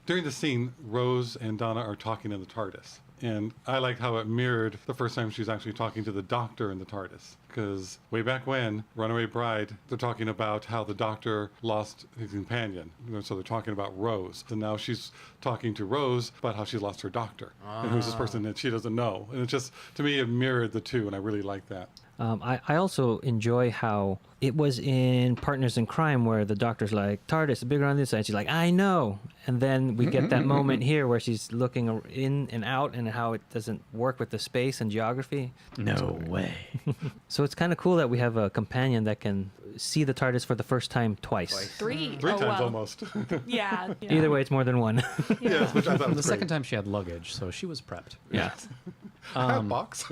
During the scene, Rose and Donna are talking in the TARDIS. And I liked how it mirrored the first time she's actually talking to the doctor in the TARDIS. Because way back when, Runaway Bride, they're talking about how the doctor lost his companion. So they're talking about Rose. And now she's talking to Rose about how she lost her doctor. And who's this person that she doesn't know. And it just, to me, it mirrored the two, and I really like that.
I also enjoy how it was in Partners in Crime where the doctor's like, TARDIS is bigger on this side. She's like, I know. And then we get that moment here where she's looking in and out and how it doesn't work with the space and geography.
No way.
So it's kind of cool that we have a companion that can see the TARDIS for the first time twice.
Three.
Three
Oh,
times
well.
almost.
Yeah.
Either way, it's more than one.
Yes, which I thought was
The
great.
second time she had luggage, so she was prepped.
Yeah.
Box.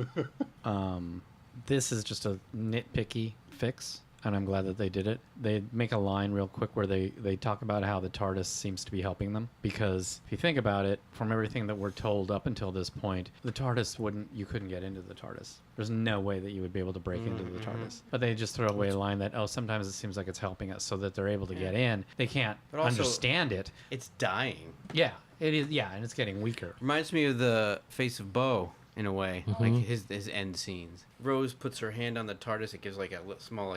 This is just a nitpicky fix, and I'm glad that they did it. They make a line real quick where they talk about how the TARDIS seems to be helping them. Because if you think about it, from everything that we're told up until this point, the TARDIS you couldn't get into the TARDIS. There's no way that you would be able to break into the TARDIS. But they just throw away a line that, sometimes it seems like it's helping us so that they're able to get in. They can't
But also-
understand it.
It's dying.
Yeah, it is. Yeah, and it's getting weaker.
Reminds me of the face of Bo in a way, like his end scenes. Rose puts her hand on the TARDIS. It gives like a small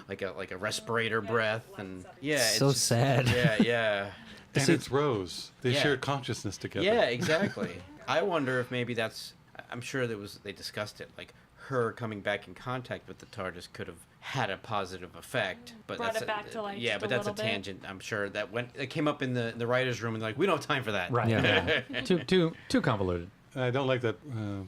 like a respirator breath, and it's
So
just-
sad.
Yeah.
And it's Rose. They
Yeah.
share consciousness together.
Yeah, exactly. I wonder if maybe that's. I'm sure they discussed it. Like her coming back in contact with the TARDIS could have had a positive effect, but
Brought
that's
it back to life
yeah,
just
but
a
that's a
little bit.
tangent. I'm sure that it came up in the writers' room and they're like, we don't have time for that.
Right.
Yeah.
Too convoluted.
I don't like that,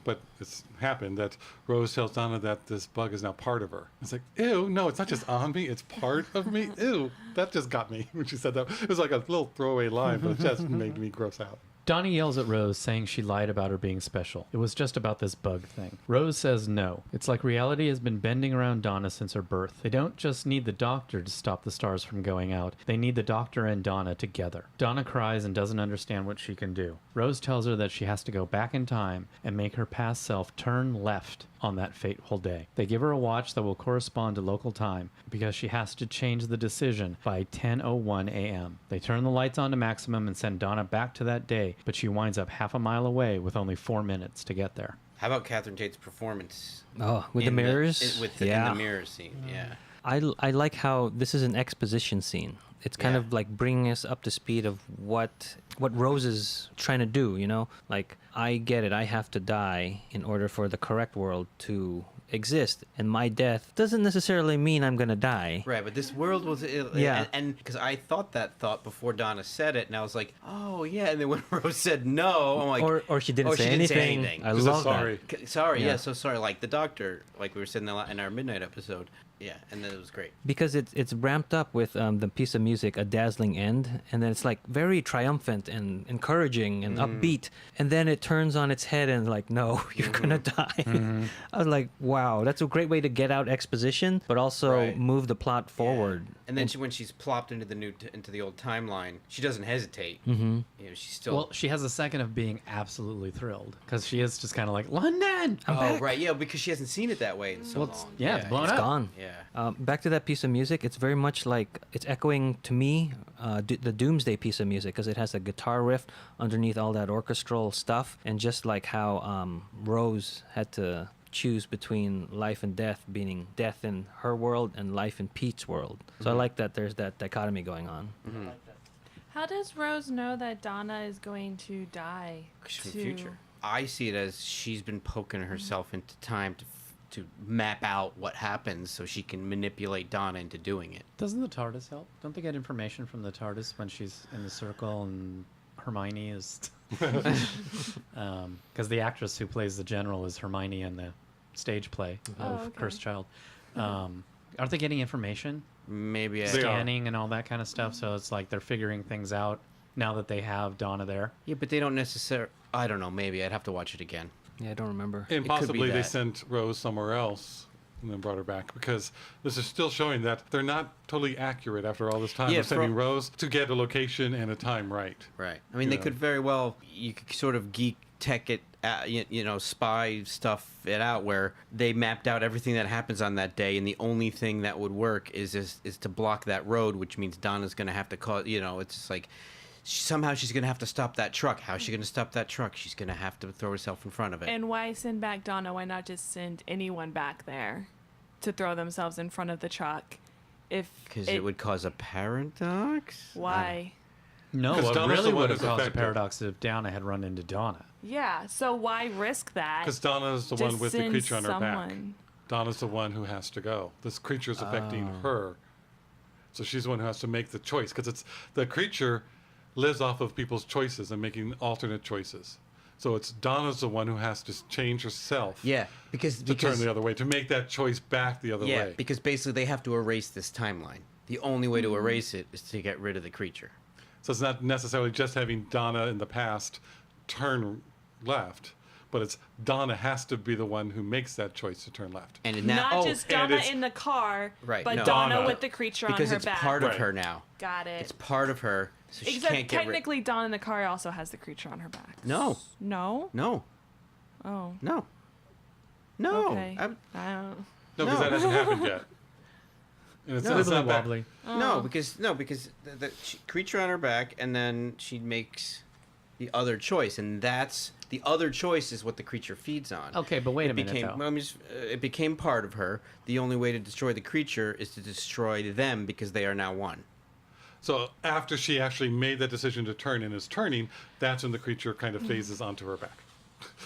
but it's happened that Rose tells Donna that this bug is now part of her. It's like, ew, no, it's not just on me, it's part of me. Ew, that just got me when she said that. It was like a little throwaway line, but it just made me gross out.
Donnie yells at Rose, saying she lied about her being special. It was just about this bug thing. Rose says no. It's like reality has been bending around Donna since her birth. They don't just need the doctor to stop the stars from going out. They need the doctor and Donna together. Donna cries and doesn't understand what she can do. Rose tells her that she has to go back in time and make her past self turn left on that fateful day. They give her a watch that will correspond to local time because she has to change the decision by 10:01 a.m. They turn the lights on to maximum and send Donna back to that day, but she winds up half a mile away with only 4 minutes to get there.
How about Catherine Tate's performance?
Oh, with the
in
mirrors?
in the mirror scene, yeah.
I like how this is an exposition scene. It's kind
Yeah.
of like bringing us up to speed of what Rose is trying to do, you know? Like, I get it. I have to die in order for the correct world to exist. And my death doesn't necessarily mean I'm going to die.
Right, but this world was
Yeah.
and because I thought that thought before Donna said it, and I was like, oh yeah, and then when Rose said no, I'm like,
Or she didn't,
or
say,
she didn't say
anything.
anything.
I
Just a
love
sorry.
that.
sorry,
Yeah.
yeah, so sorry. Like the doctor, like we were saying in our midnight episode, yeah, and then it was great.
Because it's ramped up with the piece of music, a dazzling end, and then it's like very triumphant and encouraging and upbeat, and then it turns on its head and like, no, you're gonna die. I was like, wow, that's a great way to get out exposition, but also
Right.
move the plot forward.
And then when she's plopped into into the old timeline, she doesn't hesitate. Mm-hmm. You know, she's still.
Well, she has a second of being absolutely thrilled because she is just kind of like, London! I'm
oh
back.
right, yeah, because she hasn't seen it that way in so
Well,
long.
yeah, it's blown
It's
up.
gone.
Yeah.
Back to that piece of music, it's very much like it's echoing to me the Doomsday piece of music because it has a guitar riff underneath all that orchestral stuff, and just like how Rose had to choose between life and death, meaning death in her world and life in Pete's world. So I like that there's that dichotomy going on.
How does Rose know that Donna is going to die?
From the future. I see it as she's been poking herself into time to map out what happens so she can manipulate Donna into doing it.
Doesn't the TARDIS help? Don't they get information from the TARDIS when she's in the circle and Hermione is... Because the actress who plays the general is Hermione in the stage play of
okay.
Cursed Child. Aren't they getting information?
Maybe I...
They are.
Scanning and all that kind of stuff, so it's like they're figuring things out now that they have Donna there.
Yeah, but they don't necessarily... I don't know, maybe. I'd have to watch it again.
Yeah, I don't remember.
And
could be
possibly they
that.
sent Rose somewhere else and then brought her back because this is still showing that they're not totally accurate after all this time
Yeah,
of sending
for-
Rose to get a location and a time right.
Right. I mean, they
Yeah.
could very well... You could sort of geek tech it, spy stuff it out where they mapped out everything that happens on that day, and the only thing that would work is to block that road, which means Donna's going to have to call... it's just like... Somehow she's going to have to stop that truck. How's she going to stop that truck? She's going to have to throw herself in front of it.
And why send back Donna? Why not just send anyone back there to throw themselves in front of the truck?
Because it would cause a paradox?
Why?
No,
'Cause
what
Donna's
really
the one
would have
who's
caused a
affected.
paradox if Donna had run into Donna.
Yeah. So why risk that?
Because Donna's the
Just
one with the
send
creature on her back.
someone.
Donna's the one who has to go. This creature's affecting her. So she's the one who has to make the choice. Because it's the creature lives off of people's choices and making alternate choices. So it's Donna's the one who has to change herself
Yeah, because
to turn the other way, to make that choice back the other
yeah,
way.
because basically they have to erase this timeline. The only way to erase it is to get rid of the creature.
So it's not necessarily just having Donna in the past turn left, but it's Donna has to be the one who makes that choice to turn left.
And now,
Not just
and
Donna
it's-
in the car,
Right,
but
no.
Donna
Donna.
with the creature
because
on her
it's
back.
part of
Right.
her now.
Got it.
It's part of her, so she
Except
can't get rid.
technically, Donna in the car also has the creature on her back.
No,
No.
no,
Oh.
no, no.
Okay.
I'm-
I don't.
No, because that hasn't happened yet. And it's,
No.
it's not back.
wobbly.
No, because the creature on her back, and then she makes the other choice, and that's the other choice is what the creature feeds on.
Okay, but wait a minute,
became,
though.
well, it became part of her. The only way to destroy the creature is to destroy them because they are now one.
So after she actually made that decision to turn and is turning, that's when the creature kind of phases onto her back.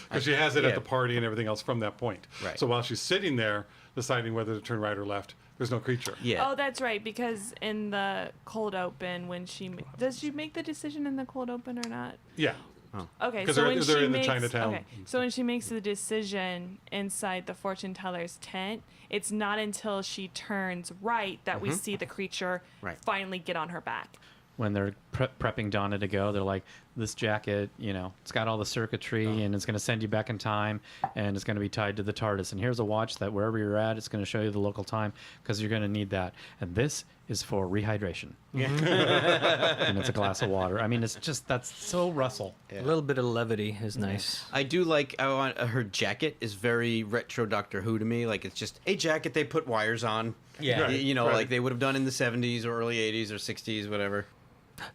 Because she has it at
Yeah.
the party and everything else from that point.
Right.
So while she's sitting there deciding whether to turn right or left, there's no creature.
Yeah.
Oh, that's right. Because in the cold open, when does she make the decision in the cold open or not?
Yeah.
Okay,
'Cause
so
they're-
when
they're
she
in the
makes
Chinatown.
okay, so when she makes the decision inside the fortune teller's tent, it's not until she turns right that we see the creature
Right.
finally get on her back.
When they're prepping Donna to go, they're like, this jacket, it's got all the circuitry and it's going to send you back in time and it's going to be tied to the TARDIS. And here's a watch that wherever you're at, it's going to show you the local time because you're going to need that. And this is for rehydration. Yeah. And it's a glass of water. I mean, it's just, that's so Russell.
A little bit of levity is nice.
I do like her jacket is very retro Doctor Who to me. Like it's just a jacket they put wires on.
Yeah.
Right.
Like they would have done in the 70s or early 80s or 60s, whatever.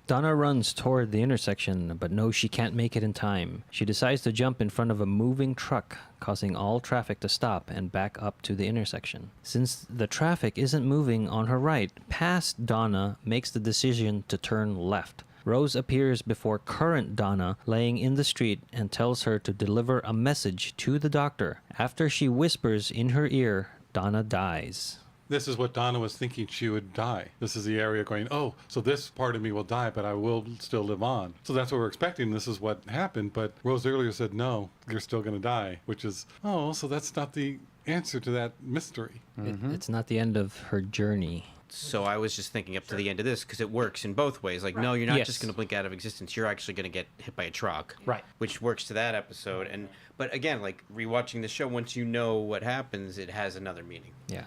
Donna runs toward the intersection, but knows she can't make it in time. She decides to jump in front of a moving truck, causing all traffic to stop and back up to the intersection. Since the traffic isn't moving on her right, past Donna makes the decision to turn left. Rose appears before current Donna laying in the street and tells her to deliver a message to the doctor. After she whispers in her ear, Donna dies.
This is what Donna was thinking she would die. This is the area going, oh, so this part of me will die, but I will still live on. So that's what we're expecting. This is what happened. But Rose earlier said, no, you're still going to die, which is, oh, so that's not the answer to that mystery.
It's not the end of her journey.
So I was just thinking up to the end of this because it works in both ways. Like, no, you're not
Yes.
just going to blink out of existence. You're actually going to get hit by a truck.
Right.
Which works to that episode. But again, like rewatching the show, once you know what happens, it has another meaning.
Yeah.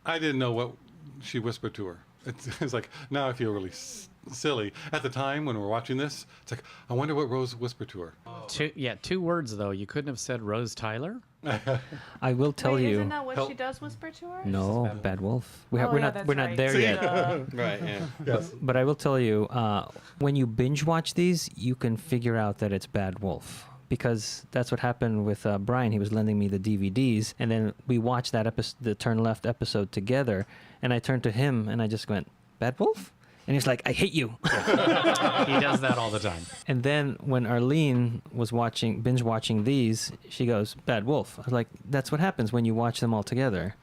I didn't know what she whispered to her. It's like, now I feel really silly. At the time when we're watching this, it's like, I wonder what Rose whispered to her.
Two words, though. You couldn't have said Rose Tyler?
I will tell
Wait,
you.
isn't that what she does whisper to her?
No, Bad Wolf.
Oh,
We're
yeah,
not.
that's
We're not
right.
there
See?
yet.
Right, yeah.
Yes.
But I will tell you, when you binge watch these, you can figure out that it's Bad Wolf. Because that's what happened with Brian. He was lending me the DVDs, and then we watched that the Turn Left episode together. And I turned to him, and I just went, "Bad Wolf," and he's like, "I hate you."
He does that all the time.
And then when Arlene was binge watching these, she goes, "Bad Wolf." I was like, "That's what happens when you watch them all together.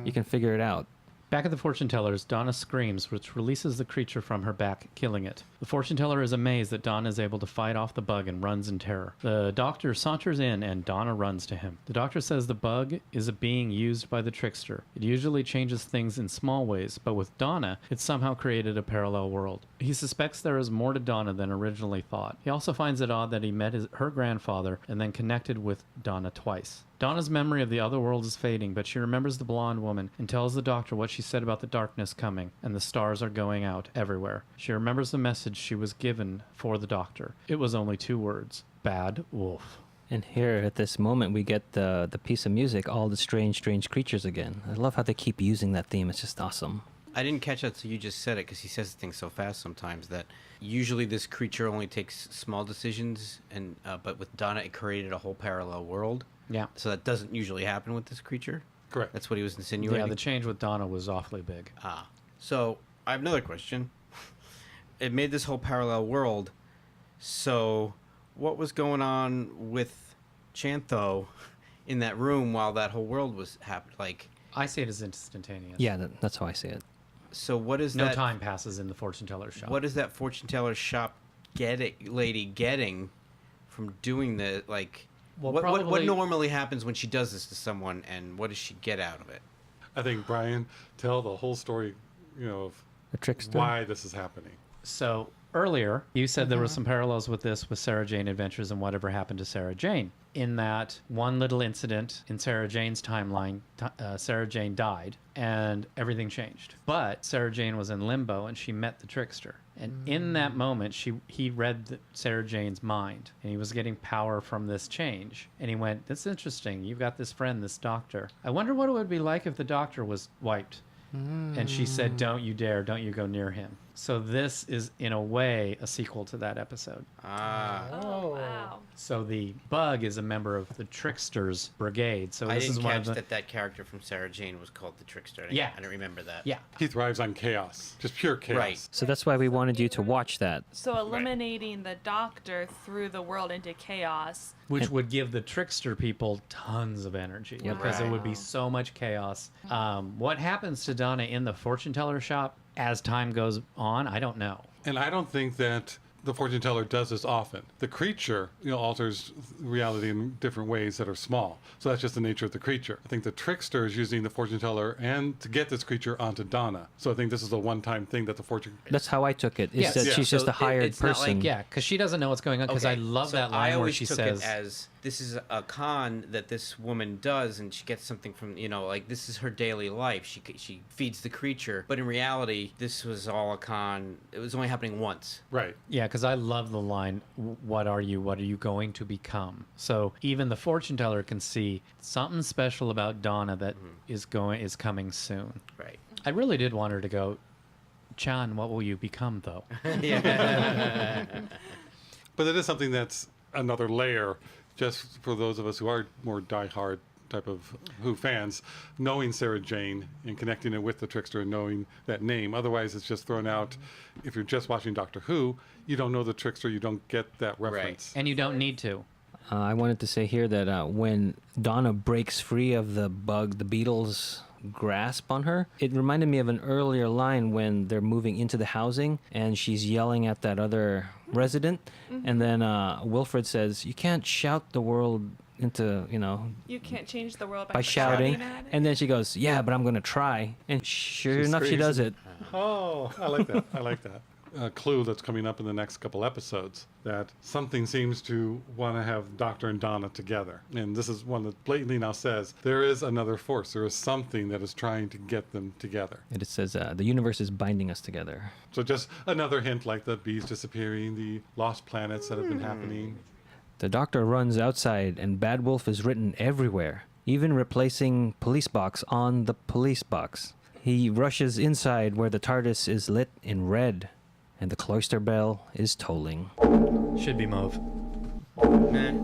You can figure it out."
Back at the fortune teller's, Donna screams, which releases the creature from her back, killing it. The fortune teller is amazed that Donna is able to fight off the bug and runs in terror. The doctor saunters in and Donna runs to him. The doctor says the bug is a being used by the trickster. It usually changes things in small ways, but with Donna, it somehow created a parallel world. He suspects there is more to Donna than originally thought. He also finds it odd that he met her grandfather and then connected with Donna twice. Donna's memory of the other world is fading, but she remembers the blonde woman and tells the doctor what she said about the darkness coming and the stars are going out everywhere. She remembers the message she was given for the doctor. It was only 2 words: Bad Wolf.
And here at this moment, we get the piece of music, All the Strange, Strange Creatures again. I love how they keep using that theme. It's just awesome.
I didn't catch that till you just said it because he says things so fast sometimes that usually this creature only takes small decisions, and but with Donna, it created a whole parallel world.
Yeah.
So that doesn't usually happen with this creature.
Correct.
That's what he was insinuating.
Yeah, the change with Donna was awfully big.
So I have another question. It made this whole parallel world. So what was going on with Chantho in that room while that whole world was happening? Like,
I see it as instantaneous.
Yeah, that's how I see it.
so what is
No
that?
time passes in the fortune teller's shop.
What is that fortune teller shop getting from doing the like?
Well,
what
probably-
normally happens when she does this to someone, and what does she get out of it?
I think, Brian, tell the whole story, of
The trickster.
why this is happening.
So earlier, you said there were some parallels with this with Sarah Jane Adventures and whatever happened to Sarah Jane. In that one little incident in Sarah Jane's timeline, Sarah Jane died and everything changed. But Sarah Jane was in limbo and she met the trickster. And in that moment, he read Sarah Jane's mind and he was getting power from this change. And he went, "That's interesting. You've got this friend, this doctor. I wonder what it would be like if the doctor was wiped." And she said, "Don't you dare. Don't you go near him." So this is, in a way, a sequel to that episode.
Oh, wow.
So the bug is a member of the Trickster's brigade. So
I
this
didn't
is one
catch
of the...
that character from Sarah Jane was called the Trickster.
Yeah.
I didn't remember that.
Yeah.
He thrives on chaos, just pure chaos.
Right.
So that's why we wanted you to watch that.
So eliminating the doctor threw the world into chaos.
Which would give the Trickster people tons of energy because it would be so much chaos. What happens to Donna in the fortune teller shop as time goes on, I don't know.
And I don't think that the fortune teller does this often. The creature, alters reality in different ways that are small. So that's just the nature of the creature. I think the trickster is using the fortune teller and to get this creature onto Donna. So I think this is a one-time thing that the fortune.
That's how I took it. Is
Yes.
that
Yeah.
she's just
So
a hired
it's not like-
person.
Yeah, because she doesn't know what's going on. Because I love
so
that line
I
where
always
she
took
says,
it as this is a con that this woman does, and she gets something from like this is her daily life. She feeds the creature, but in reality, this was all a con. It was only happening once.
Right.
yeah, because I love the line, what are you going to become? So even the fortune teller can see something special about Donna that is coming soon.
Right.
I really did want her to go, John, what will you become, though?
Yeah.
But it is something that's another layer, just for those of us who are more diehard type of Who fans, knowing Sarah Jane and connecting it with the trickster and knowing that name. Otherwise, it's just thrown out. If you're just watching Doctor Who, you don't know the trickster, you don't get that reference.
And you don't need to.
I wanted to say here that when Donna breaks free of the bug, the beetle's grasp on her, it reminded me of an earlier line when they're moving into the housing and she's yelling at that other resident. And then Wilfred says, you can't shout the world into,
You can't change the world
by shouting.
at it.
And then she goes, yeah, but I'm going to try. And sure
She
enough, she
screams
does
and-
it.
Oh, I like that. I like that. A clue that's coming up in the next couple episodes that something seems to want to have Doctor and Donna together. And this is one that blatantly now says there is another force. There is something that is trying to get them together.
And it says, the universe is binding us together.
So just another hint like the bees disappearing, the lost planets that have been happening.
The doctor runs outside and Bad Wolf is written everywhere, even replacing police box on the police box. He rushes inside where the TARDIS is lit in red and the cloister bell is tolling.
Should be mauve.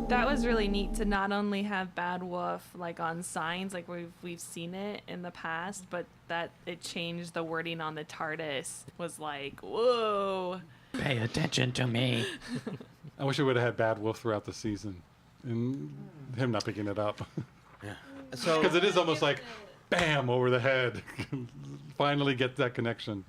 That was really neat to not only have Bad Wolf like on signs like we've seen it in the past, but that it changed the wording on the TARDIS was like, whoa.
Pay attention to me.
I wish we would have had Bad Wolf throughout the season and him not picking it up.
So
Because it is almost like, bam, over the head. Finally get that connection.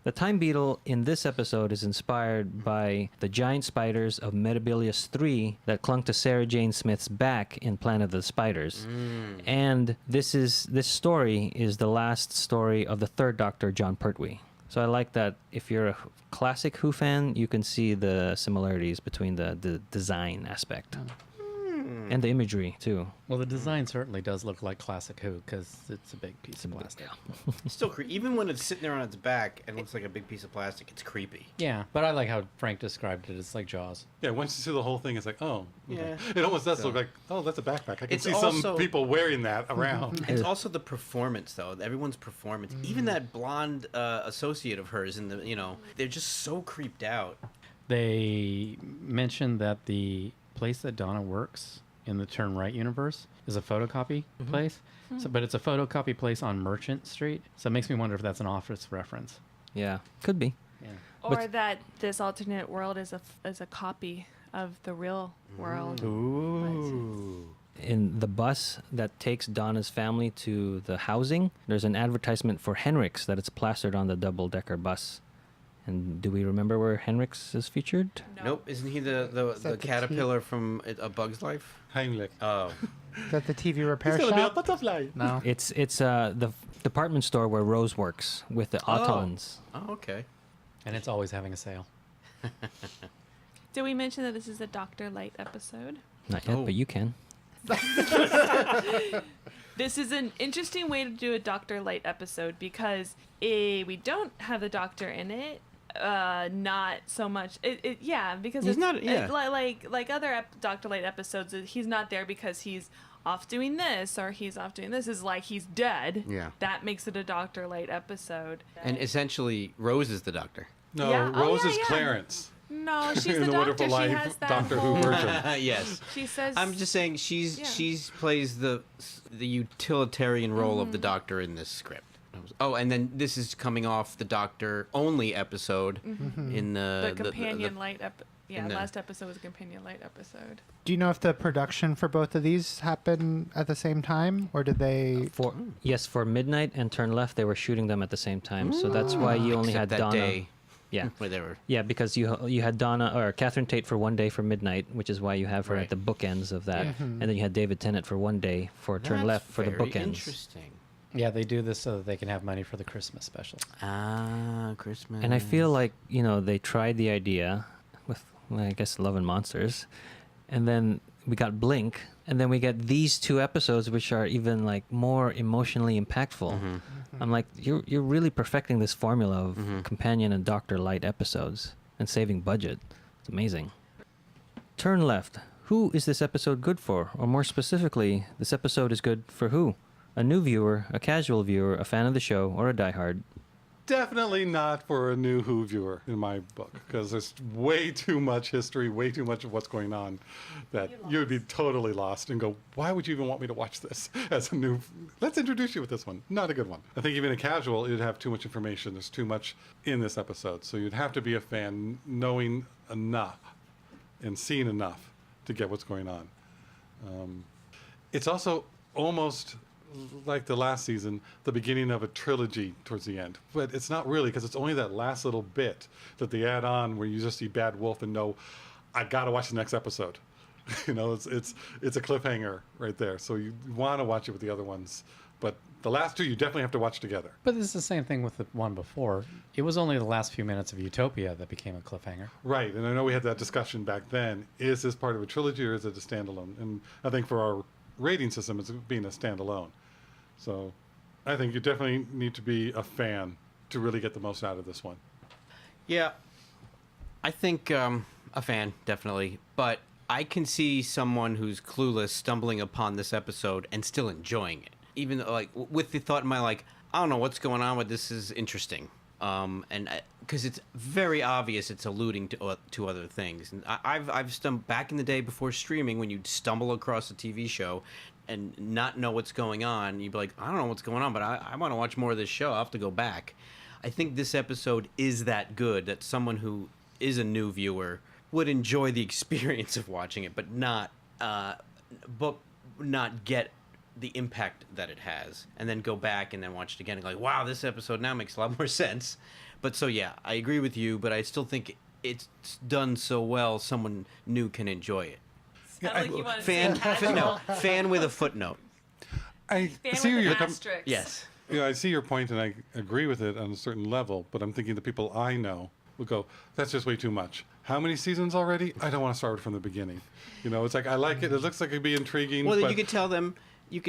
The Time Beetle in this episode is inspired by the giant spiders of Metabilius 3 that clung to Sarah Jane Smith's back in Planet of the Spiders. And this story is the last story of the third Doctor, John Pertwee. So I like that if you're a classic Who fan, you can see the similarities between the design aspect. And the imagery, too.
Well, the design certainly does look like classic Who because it's a big piece of plastic.
it's still even when it's sitting there on its back and looks like a big piece of plastic, it's creepy.
Yeah, but I like how Frank described it. It's like Jaws.
Yeah, once you see the whole thing, it's like, oh. Okay.
Yeah.
It almost does
So-
look like, oh, that's a backpack. I can
It's
see some
also-
people wearing that around.
It's also the performance, though. Everyone's performance. Even that blonde associate of hers in the, they're just so creeped out.
They mentioned that the place that Donna works in the Turn Right universe is a photocopy place. So, but it's a photocopy place on Merchant Street. So it makes me wonder if that's an office reference.
Yeah, could be.
Yeah.
Or that this alternate world is a copy of the real world.
Ooh.
In the bus that takes Donna's family to the housing, there's an advertisement for Henrik's that it's plastered on the double-decker bus. And do we remember where Henrik's is featured?
No.
Nope. Isn't he the
that the
caterpillar from A Bug's Life?
Heimlich.
Oh.
Is that the TV repair
It's gonna be a
shop?
butterfly.
No.
It's the department store where Rose works with the Autons.
Oh, okay.
And it's always having a sale.
Did we mention that this is a Dr. Light episode?
Not yet,
Oh.
but you can.
This is an interesting way to do a Dr. Light episode because we don't have the Doctor in it. Not so much. Because
He's
it's
not- yeah.
like other Dr. Light episodes. He's not there because he's off doing this or he's off doing this, is like he's dead.
Yeah.
That makes it a Dr. Light episode.
And essentially, Rose is the doctor.
No,
Yeah. Oh,
Rose
yeah,
is
yeah.
Clarence.
No, she's
In
the
the Wonderful
doctor. She
Life
has that
Doctor Who
whole,
version.
Yes.
She says.
I'm just saying she's plays the utilitarian role of the doctor in this script. Oh, and then this is coming off the Doctor only episode in
the companion light
in the-
last episode was a companion light episode.
Do you know if the production for both of these happened at the same time, or did they?
For Midnight and Turn Left, they were shooting them at the same time. So that's why you only
Except
had
that
Donna.
day
Yeah.
where they were.
Yeah, because you had Donna or Catherine Tate for one day for Midnight, which is why you have her
Right.
at the bookends of that, and then you had David Tennant for one day for Turn
That's
Left for the
very
bookends.
Interesting.
Yeah, they do this so that they can have money for the Christmas special.
Ah, Christmas.
And I feel like they tried the idea with, well, I guess, Love and Monsters, and then we got Blink, and then we get these two episodes, which are even like more emotionally impactful. I'm like, you're really perfecting this formula of companion and Doctor Light episodes and saving budget. It's amazing. Turn Left. Who is this episode good for? Or more specifically, this episode is good for who? A new viewer, a casual viewer, a fan of the show, or a diehard?
Definitely not for a new Who viewer in my book, because there's way too much history, way too much of what's going on, that you would be totally lost and go, why would you even want me to watch this as a new? Let's introduce you with this one. Not a good one. I think even a casual, it'd have too much information. There's too much in this episode, so you'd have to be a fan, knowing enough and seeing enough to get what's going on. It's also almost like the last season, the beginning of a trilogy towards the end. But it's not really, because it's only that last little bit that they add on where you just see Bad Wolf and know, I got to watch the next episode. It's a cliffhanger right there. So you want to watch it with the other ones. But the last two you definitely have to watch together.
But it's the same thing with the one before. It was only the last few minutes of Utopia that became a cliffhanger.
Right, and I know we had that discussion back then. Is this part of a trilogy or is it a standalone? And I think for our rating system, it's being a standalone. So I think you definitely need to be a fan to really get the most out of this one.
Yeah, I think a fan, definitely. But I can see someone who's clueless stumbling upon this episode and still enjoying it. Even though, like, with the thought in my, like, I don't know what's going on, but this is interesting. And because it's very obvious it's alluding to other things. And I've stumbled back in the day before streaming, when you'd stumble across a TV show and not know what's going on. You'd be like, I don't know what's going on, but I want to watch more of this show. I'll have to go back. I think this episode is that good that someone who is a new viewer would enjoy the experience of watching it, but not get the impact that it has, and then go back and then watch it again and go, like, wow, this episode now makes a lot more sense. But so yeah, I agree with you, but I still think it's done so well someone new can enjoy it.
Sounded like you wanted to
Fan,
say casual.
fan with a footnote.
I
Fan
see where
with
you're
an asterisk.
Yes.
I see your point, and I agree with it on a certain level. But I'm thinking the people I know will go, "That's just way too much. How many seasons already? I don't want to start from the beginning." It's like I like it. It looks like it'd be intriguing.
Well,
but
you could tell them.
Just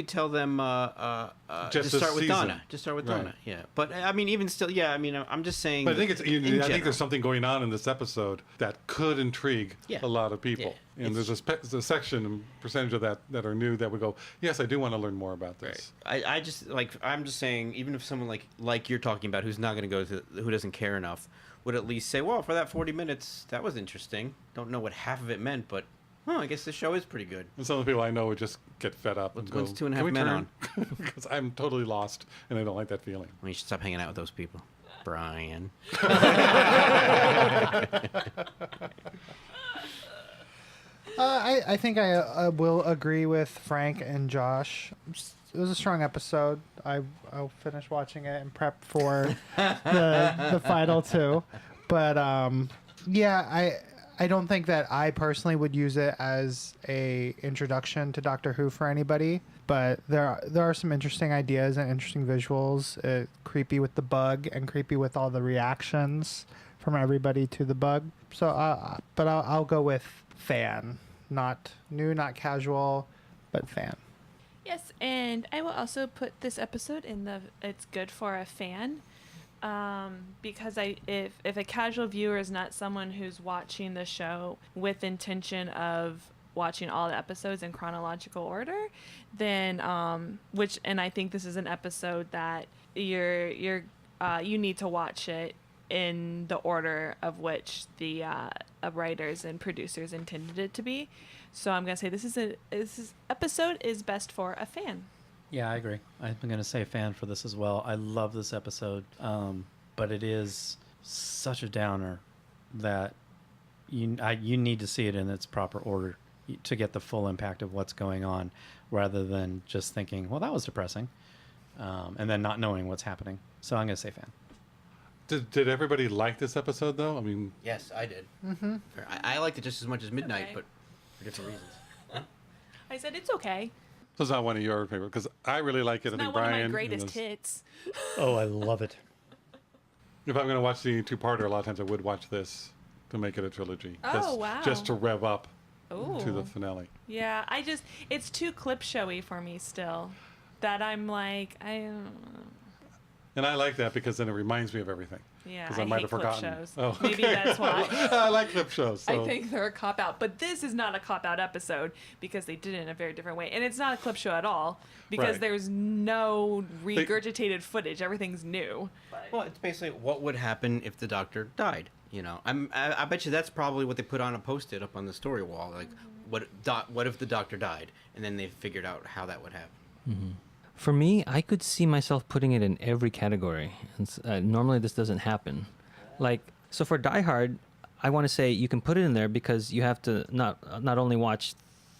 Just
this
start with
season.
Donna. Just start with
Right.
Donna. Yeah. But I mean, even still, yeah. I mean, I'm just saying.
But I think
in
I think
general.
there's something going on in this episode that could intrigue
Yeah.
a lot of people.
Yeah.
And there's a section and percentage of that are new that would go, yes, I do want to learn more about this.
I just I'm just saying, even if someone like you're talking about, who's not going to go to, who doesn't care enough, would at least say, well, for that 40 minutes, that was interesting. Don't know what half of it meant, but I guess the show is pretty good.
And some of the people I know would just get fed up and go,
When's Two and a
"Can
Half
we
Men
turn?" Because I'm totally lost and I don't like that feeling.
Well, you should stop hanging out with those people, Brian.
I think I will agree with Frank and Josh. It was a strong episode. I'll finish watching it and prep for the final two. But yeah, I don't think that I personally would use it as a introduction to Doctor Who for anybody. But there are some interesting ideas and interesting visuals. Creepy with the bug and creepy with all the reactions from everybody to the bug. So, but I'll go with fan, not new, not casual, but fan.
Yes, and I will also put this episode in the it's good for a fan, because if a casual viewer is not someone who's watching the show with intention of watching all the episodes in chronological order, then and I think this is an episode that you need to watch it in the order of which the writers and producers intended it to be. So I'm gonna say this episode is best for a fan.
Yeah, I agree. I'm going to say fan for this as well. I love this episode, but it is such a downer that you need to see it in its proper order to get the full impact of what's going on, rather than just thinking, well, that was depressing, and then not knowing what's happening. So I'm going to say fan.
Did everybody like this episode, though? I mean,
Yes, I did. Mm-hmm. I liked it just as much as Midnight,
Okay.
but for different reasons.
I said it's okay.
so it's not one of your favorite, because I really like it.
It's
I think
not one
Brian.
of my
and
greatest
this-
hits.
Oh, I love it.
If I'm going to watch the two-parter, a lot of times I would watch this to make it a trilogy.
Oh, wow.
Just to rev up
Ooh.
to the finale.
Yeah, it's too clip showy for me still. That I'm like,
And I like that because then it reminds me of everything.
yeah,
'Cause
I
I might
hate
have
clip
forgotten.
shows.
Oh,
Maybe that's why.
I like clip shows. So.
I think they're a cop out, but this is not a cop out episode because they did it in a very different way, and it's not a clip show at all because
Right.
there's no regurgitated footage. Everything's new.
Well, it's basically what would happen if the Doctor died. You know, I bet you that's probably what they put on a Post-it up on the story wall. Like, what if the Doctor died? And then they figured out how that would happen.
For me, I could see myself putting it in every category. Normally, this doesn't happen. Like, so for Die Hard, I want to say you can put it in there because you have to not only watch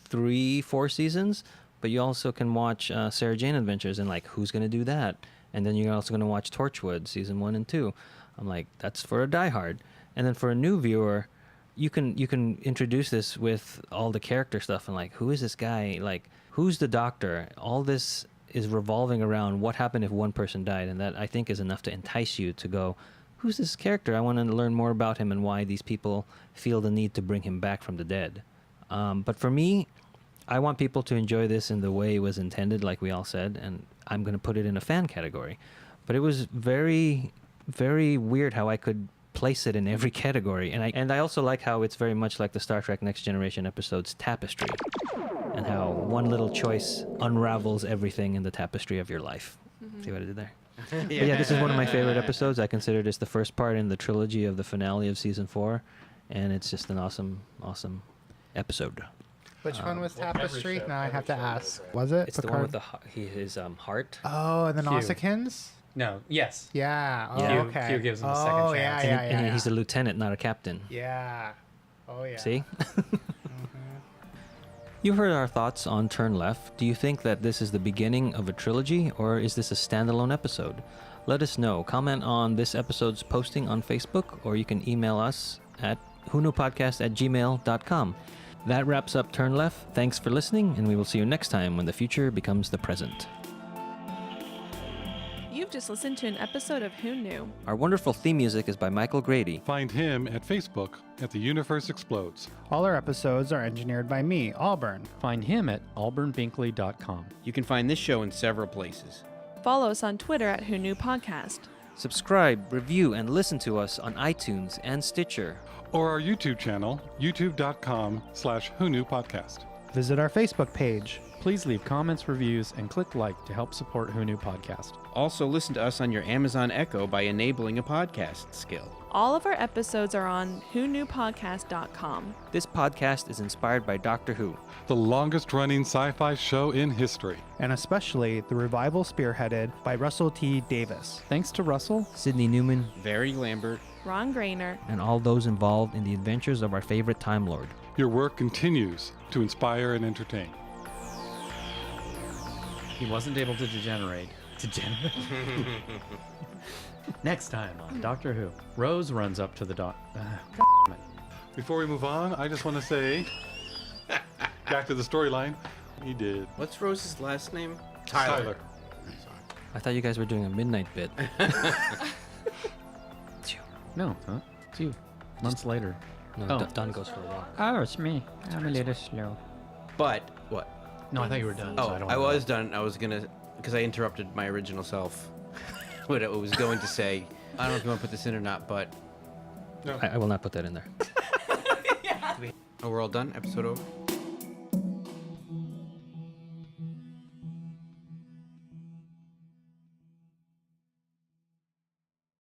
3-4 seasons, but you also can watch Sarah Jane Adventures and like, who's going to do that? And then you're also going to watch Torchwood season 1 and 2. I'm like, that's for a Die Hard. And then for a new viewer, you can introduce this with all the character stuff and like, who is this guy? Like, who's the Doctor? All this is revolving around what happened if one person died, and that I think is enough to entice you to go, who's this character? I want to learn more about him and why these people feel the need to bring him back from the dead. But for me, I want people to enjoy this in the way it was intended, like we all said, and I'm going to put it in a fan category. But it was very, very weird how I could place it in every category, and I also like how it's very much like the Star Trek Next Generation episode's Tapestry, and how one little choice unravels everything in the tapestry of your life. See what I did there? But yeah, this is one of my favorite episodes. I consider this the first part in the trilogy of the finale of season 4, and it's just an awesome, awesome episode.
Which one was Tapestry?
show-
Now I
every
have to
show
ask.
is
Was it
It's the one with his heart.
Oh, and the
Q.
Nausicaans?
No, yes.
Yeah. Oh,
Yeah.
okay.
Q gives him a second
oh,
chance.
Yeah, yeah,
And
yeah.
he's a lieutenant, not a captain.
Yeah. Oh, yeah.
See? You heard our thoughts on Turn Left. Do you think that this is the beginning of a trilogy, or is this a standalone episode? Let us know. Comment on this episode's posting on Facebook, or you can email us at whoknowpodcast@gmail.com. That wraps up Turn Left. Thanks for listening, and we will see you next time when the future becomes the present.
You've just listened to an episode of Who Knew?
Our wonderful theme music is by Michael Grady.
Find him at Facebook at The Universe Explodes.
All our episodes are engineered by me, Auburn.
Find him at alburnbinkley.com.
You can find this show in several places.
Follow us on Twitter at Who Knew Podcast.
Subscribe, review, and listen to us on iTunes and Stitcher.
Or our YouTube channel, youtube.com/whoknewpodcast.
Visit our Facebook page.
Please leave comments, reviews, and click like to help support Who Knew Podcast.
Also, listen to us on your Amazon Echo by enabling a podcast skill.
All of our episodes are on whoknewpodcast.com.
This podcast is inspired by Doctor Who.
The longest running sci-fi show in history.
And especially the revival spearheaded by Russell T. Davis.
Thanks to Russell.
Sydney Newman,
Very Lambert.
Ron Grainer.
and all those involved in the adventures of our favorite Time Lord.
Your work continues to inspire and entertain.
He wasn't able to degenerate. Next time on Doctor Who, Rose runs up to the
Before we move on, I just want to say, back to the storyline, he did.
What's Rose's last name?
Tyler.
I thought you guys were doing a midnight bit.
No, huh? It's you. Months later.
No,
Oh.
Don goes for a walk.
Oh, it's me. I'm a little slow.
But, what?
No, I thought you were done.
Oh,
so I don't
I
wanna-
was done. I was gonna, because I interrupted my original self. What I was going to say. I don't know if you want to put this in or not, but
I will not put that in there.
oh, we're all done. Episode over.